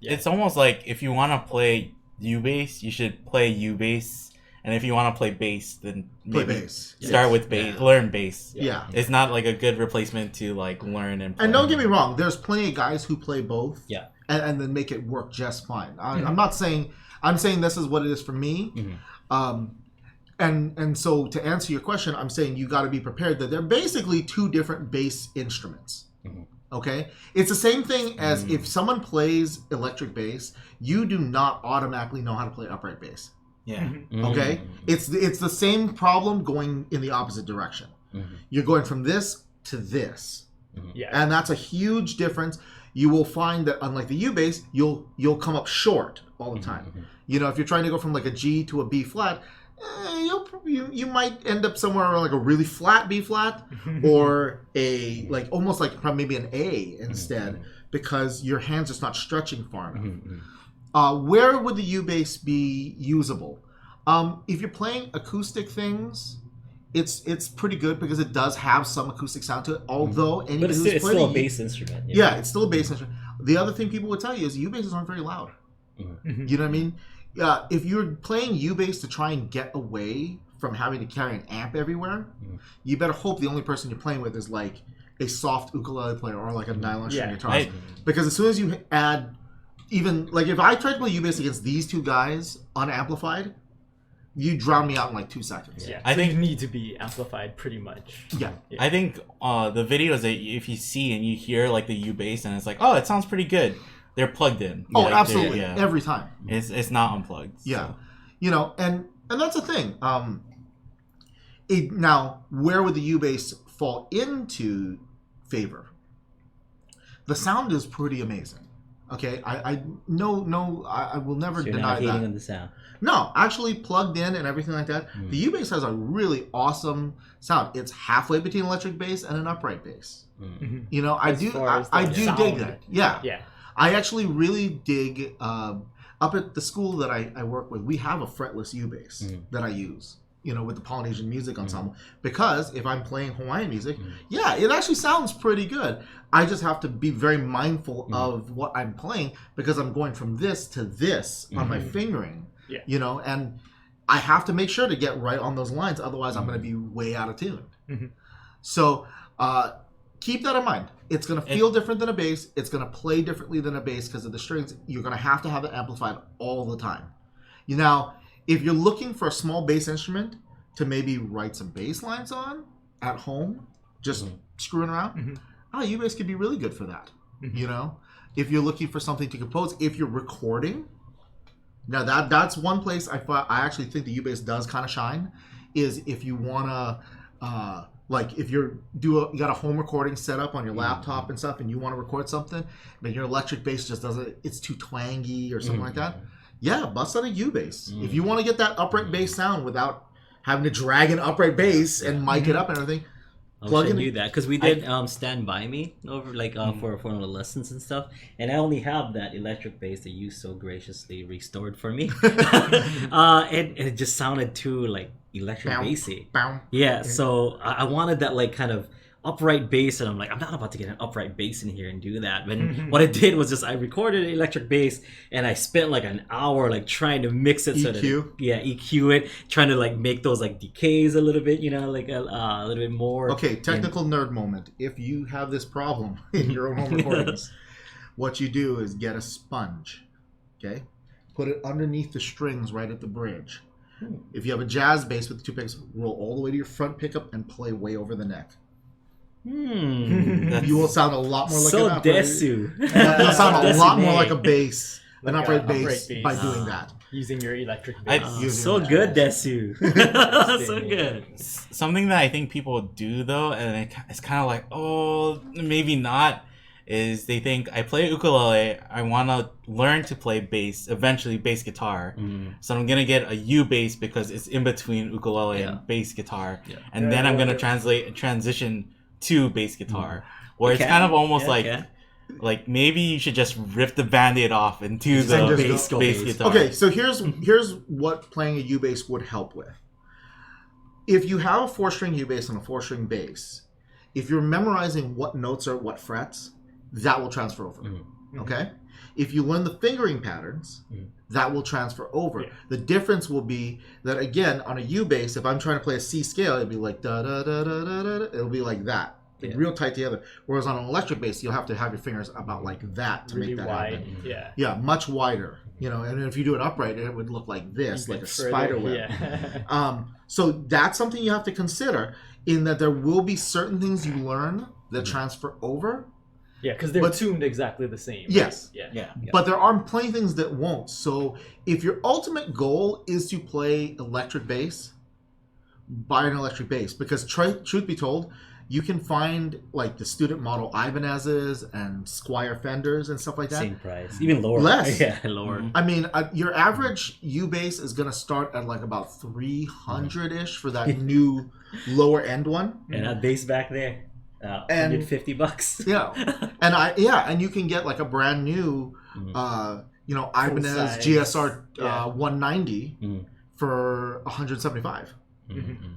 It's almost like if you want to play U bass, you should play U bass, and if you want to play bass, then maybe play bass. Start with bass, learn bass. Yeah, it's not like a good replacement to like learn and play. And don't get me wrong, there's plenty of guys who play both. Yeah, and then make it work just fine. I'm not saying. I'm saying this is what it is for me. And so to answer your question, I'm saying you got to be prepared that they're basically 2 different bass instruments. Okay? It's the same thing as if someone plays electric bass, you do not automatically know how to play upright bass. Yeah. Okay? It's the same problem going in the opposite direction. You're going from this to this. Yeah. And that's a huge difference. You will find that unlike the U bass, you'll come up short all the time. If you're trying to go from like a G to a B flat, you might end up somewhere around like a really flat B flat or a like almost like maybe an A instead, because your hand's just not stretching far enough. Where would the U bass be usable? If you're playing acoustic things, it's pretty good because it does have some acoustic sound to it. Although anybody but it's still a bass instrument. Yeah, it's still a bass instrument. The other thing people would tell you is U basses aren't very loud. You know what I mean? If you're playing U bass to try and get away from having to carry an amp everywhere, you better hope the only person you're playing with is like a soft ukulele player or like a nylon string guitar. Because as soon as you add, even like if I tried to play U bass against these 2 guys unamplified, you drown me out in like 2 seconds. Yeah, I think you need to be amplified pretty much. Yeah. I think the videos that if you see and you hear like the U bass and it's like, oh, it sounds pretty good. They're plugged in. Oh, absolutely. Every time. It's not unplugged. Yeah. So. And that's the thing. Now, where would the U bass fall into favor? The sound is pretty amazing. Okay, I will never so you're deny not hating that. on the sound. No, actually plugged in and everything like that. The U-bass has a really awesome sound. It's halfway between electric bass and an upright bass. You know, I do dig that. Yeah. I actually really dig. Up at the school that I work with, we have a fretless U-bass that I use. You know, with the Polynesian Music Ensemble, because if I'm playing Hawaiian music, yeah, it actually sounds pretty good. I just have to be very mindful of what I'm playing because I'm going from this to this on my fingering. Yeah. You know, and I have to make sure to get right on those lines, otherwise I'm going to be way out of tune. So keep that in mind. It's going to feel different than a bass. It's going to play differently than a bass because of the strings. You're going to have it amplified all the time. You know, if you're looking for a small bass instrument to maybe write some bass lines on at home, just screwing around, U-bass could be really good for that. You know, if you're looking for something to compose, if you're recording, now that's one place I actually think the U-bass does kind of shine, is if you want to, like if you got a home recording set up on your laptop and stuff, and you want to record something, but your electric bass just doesn't, it's too twangy or something like that. Yeah, bust out a U-bass. If you want to get that upright bass sound without having to drag an upright bass and mic it up and everything, plug in. Do that because we did Stand By Me over for one of the lessons and stuff, and I only have that electric bass that you so graciously restored for me. It just sounded too like electric bassy. Yeah, so I wanted that like kind of upright bass, and I'm like, I'm not about to get an upright bass in here and do that. But what I did was just I recorded an electric bass, and I spent like an hour like trying to mix it so that EQ it, trying to like make those like decays a little bit, you know, like a little bit more. Okay, technical nerd moment. If you have this problem in your own home recordings, what you do is get a sponge, okay, put it underneath the strings right at the bridge. If you have a jazz bass with the two picks, roll all the way to your front pickup and play way over the neck. You will sound a lot more like an upright. You'll sound a lot more like a bass, an upright bass by doing that. Using your electric bass. So good, Desu. So good. Something that I think people do though, and it's kind of like, oh, maybe not, is they think I play ukulele, I want to learn to play bass, eventually bass guitar. So I'm going to get a U bass because it's in between ukulele and bass guitar. And then I'm going to transition to bass guitar, where it's kind of almost like maybe you should just rip the band-aid off into the bass guitar. Okay, so here's what playing a U bass would help with. If you have a 4-string U bass and a 4-string bass, if you're memorizing what notes are what frets, that will transfer over. Okay? If you learn the fingering patterns, that will transfer over. The difference will be that, again, on a U bass, if I'm trying to play a C scale, it'll be like da da da da da da. It'll be like that, real tight together. Whereas on an electric bass, you'll have to have your fingers about like that to really make that happen. Yeah, much wider. You know, and if you do it upright, it would look like this, like a spider web. So that's something you have to consider, in that there will be certain things you learn that transfer over. Yeah, because they're tuned exactly the same. Right? Yes. Yeah. But there are plenty of things that won't. So if your ultimate goal is to play electric bass, buy an electric bass. Because truth be told, you can find like the student model Ibanez's and Squier Fenders and stuff like that. Same price. Even lower. Less. Yeah, lower. I mean, your average U bass is going to start at like about 300-ish for that new lower end one. And that bass back there. And $50. And you can get like a brand new, Ibanez GSR 190 for $175.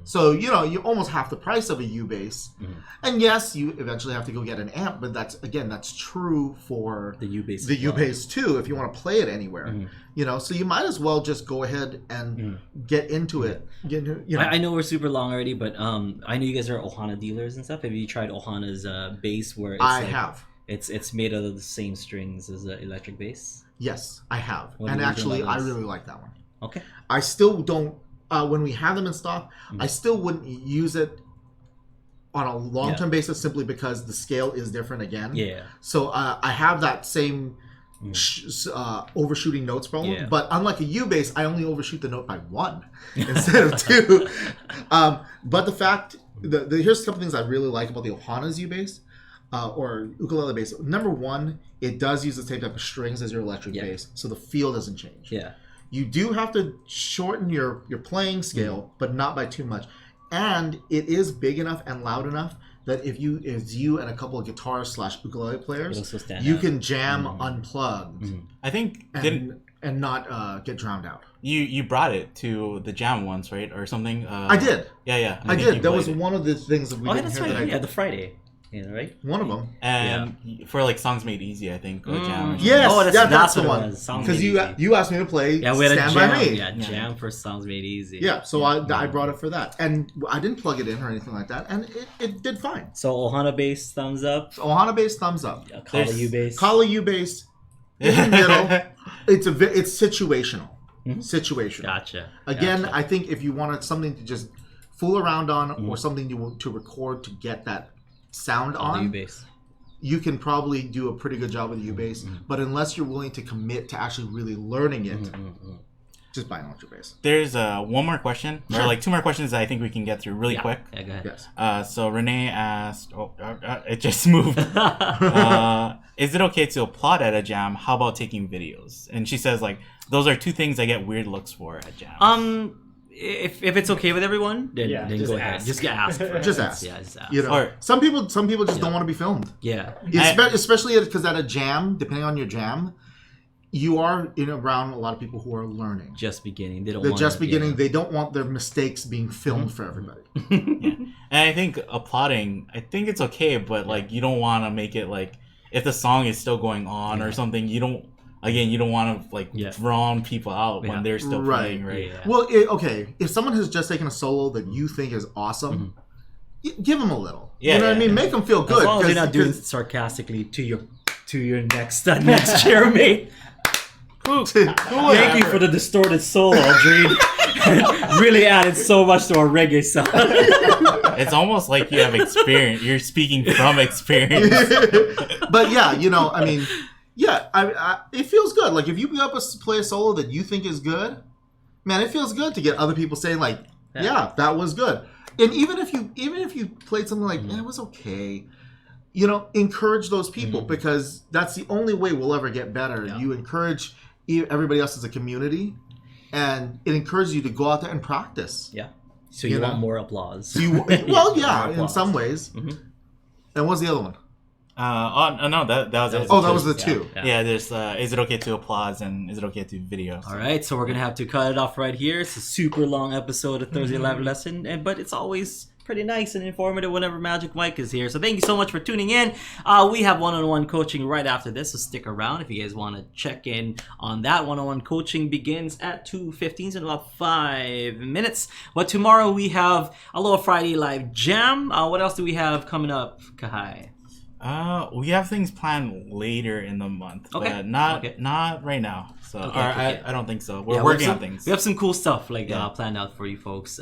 So you almost half the price of a U bass, and yes, you eventually have to go get an amp, but that's true for the U bass too. If you want to play it anywhere, so you might as well just go ahead and get into it. I know we're super long already, but I know you guys are Ohana dealers and stuff. Have you tried Ohana's bass? Where it's I have. It's made out of the same strings as the electric bass. Yes, I have, and actually, I really like that one. Okay. I still don't. When we have them in stock, I still wouldn't use it on a long-term basis simply because the scale is different again. Yeah. So I have that same overshooting notes problem. Yeah. But unlike a U bass, I only overshoot the note by 1 instead of 2. But the fact, here's a couple things I really like about the Ohana's U bass. or ukulele bass. Number one, it does use the same type of strings as your electric bass, so the feel doesn't change. Yeah. You do have to shorten your playing scale, but not by too much. And it is big enough and loud enough that if you and a couple of guitar / ukulele players, you can jam unplugged. I think and not get drowned out. You brought it to the jam once, right, or something? I did. Yeah. I did. That was one of the things that we didn't hear. Right. Yeah, the Friday. Yeah, right. One of them. And for like Songs Made Easy, I think. Jam. Yes, that's the what one. Because you asked me to play we had Stand a jam, By Me. Yeah, jam for Songs Made Easy. Yeah, so I brought it for that. And I didn't plug it in or anything like that. And it did fine. So Ohana bass, thumbs up. Ohana bass, thumbs up. Yeah, Kala U bass. Kala U bass, in the middle. It's situational. Situational. Gotcha. Again, I think if you wanted something to just fool around on or something to record to get that sound on, U-bass. You can probably do a pretty good job with the U-bass. But unless you're willing to commit to actually really learning it, just buy an electric bass. There's one more question, or like two more questions that I think we can get through really quick. Yeah, go ahead. Yes. So Renee asked, it just moved. Is it okay to applaud at a jam? How about taking videos? And she says, like, those are two things I get weird looks for at jams. If it's okay with everyone, then just go ahead. Just ask. Just ask. Yeah, just ask. You know, Or, some people just don't want to be filmed. Yeah. Especially because at a jam, depending on your jam, you are around a lot of people who are learning. Just beginning. They're beginning. They don't want their mistakes being filmed for everybody. And I think applauding, I think it's okay, but like you don't want to make it like if the song is still going on or something, you don't want to like drown people out when they're still playing, right? Yeah. Well, okay, if someone has just taken a solo that you think is awesome, give them a little. Yeah, you know what I mean? Make them feel good. As long as you're not doing sarcastically to your next chairmate. Thank you for the distorted solo, Aldrine. Really added so much to our reggae sound. It's almost like you have experience. You're speaking from experience. But yeah, I mean, yeah, it feels good. Like if you play a solo that you think is good, man, it feels good to get other people saying like, yeah, that was good. And even if you played something like, it was okay, encourage those people because that's the only way we'll ever get better. Yeah. You encourage everybody else as a community, and it encourages you to go out there and practice. Yeah. So you want more applause. In some ways. And what's the other one? No, that was it. Oh, that was the two. Yeah, there's is it okay to applause and is it okay to video? All right, so we're gonna have to cut it off right here. It's a super long episode of Thursday Live Lesson, but it's always pretty nice and informative whenever Magic Mike is here. So thank you so much for tuning in. We have one-on-one coaching right after this, so stick around if you guys want to check in on that. One-on-one coaching begins at 2:15 in about 5 minutes. But tomorrow we have Aloha Friday Live Jam. What else do we have coming up, Kahai? We have things planned later in the month, but not right now. So I don't think so. We're working on things. We have some cool stuff planned out for you folks.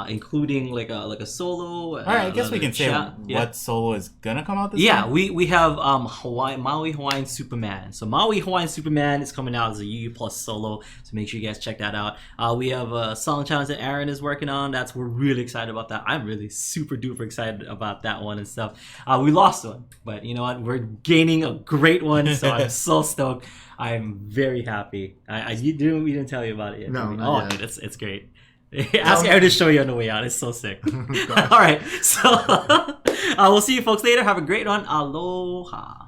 Including like a solo. All right, I guess we can say what solo is gonna come out this time. week. we have Maui Hawaiian Superman. So Maui Hawaiian Superman is coming out as a UU Plus solo. So make sure you guys check that out. We have a song challenge that Aaron is working on. We're really excited about that. I'm really super duper excited about that one and stuff. We lost one, but you know what? We're gaining a great one. So I'm so stoked. I'm very happy. We didn't tell you about it yet. No, dude, it's great. Ask Aaron to show you on the way out. It's so sick. All right. So we'll see you folks later. Have a great one. Aloha.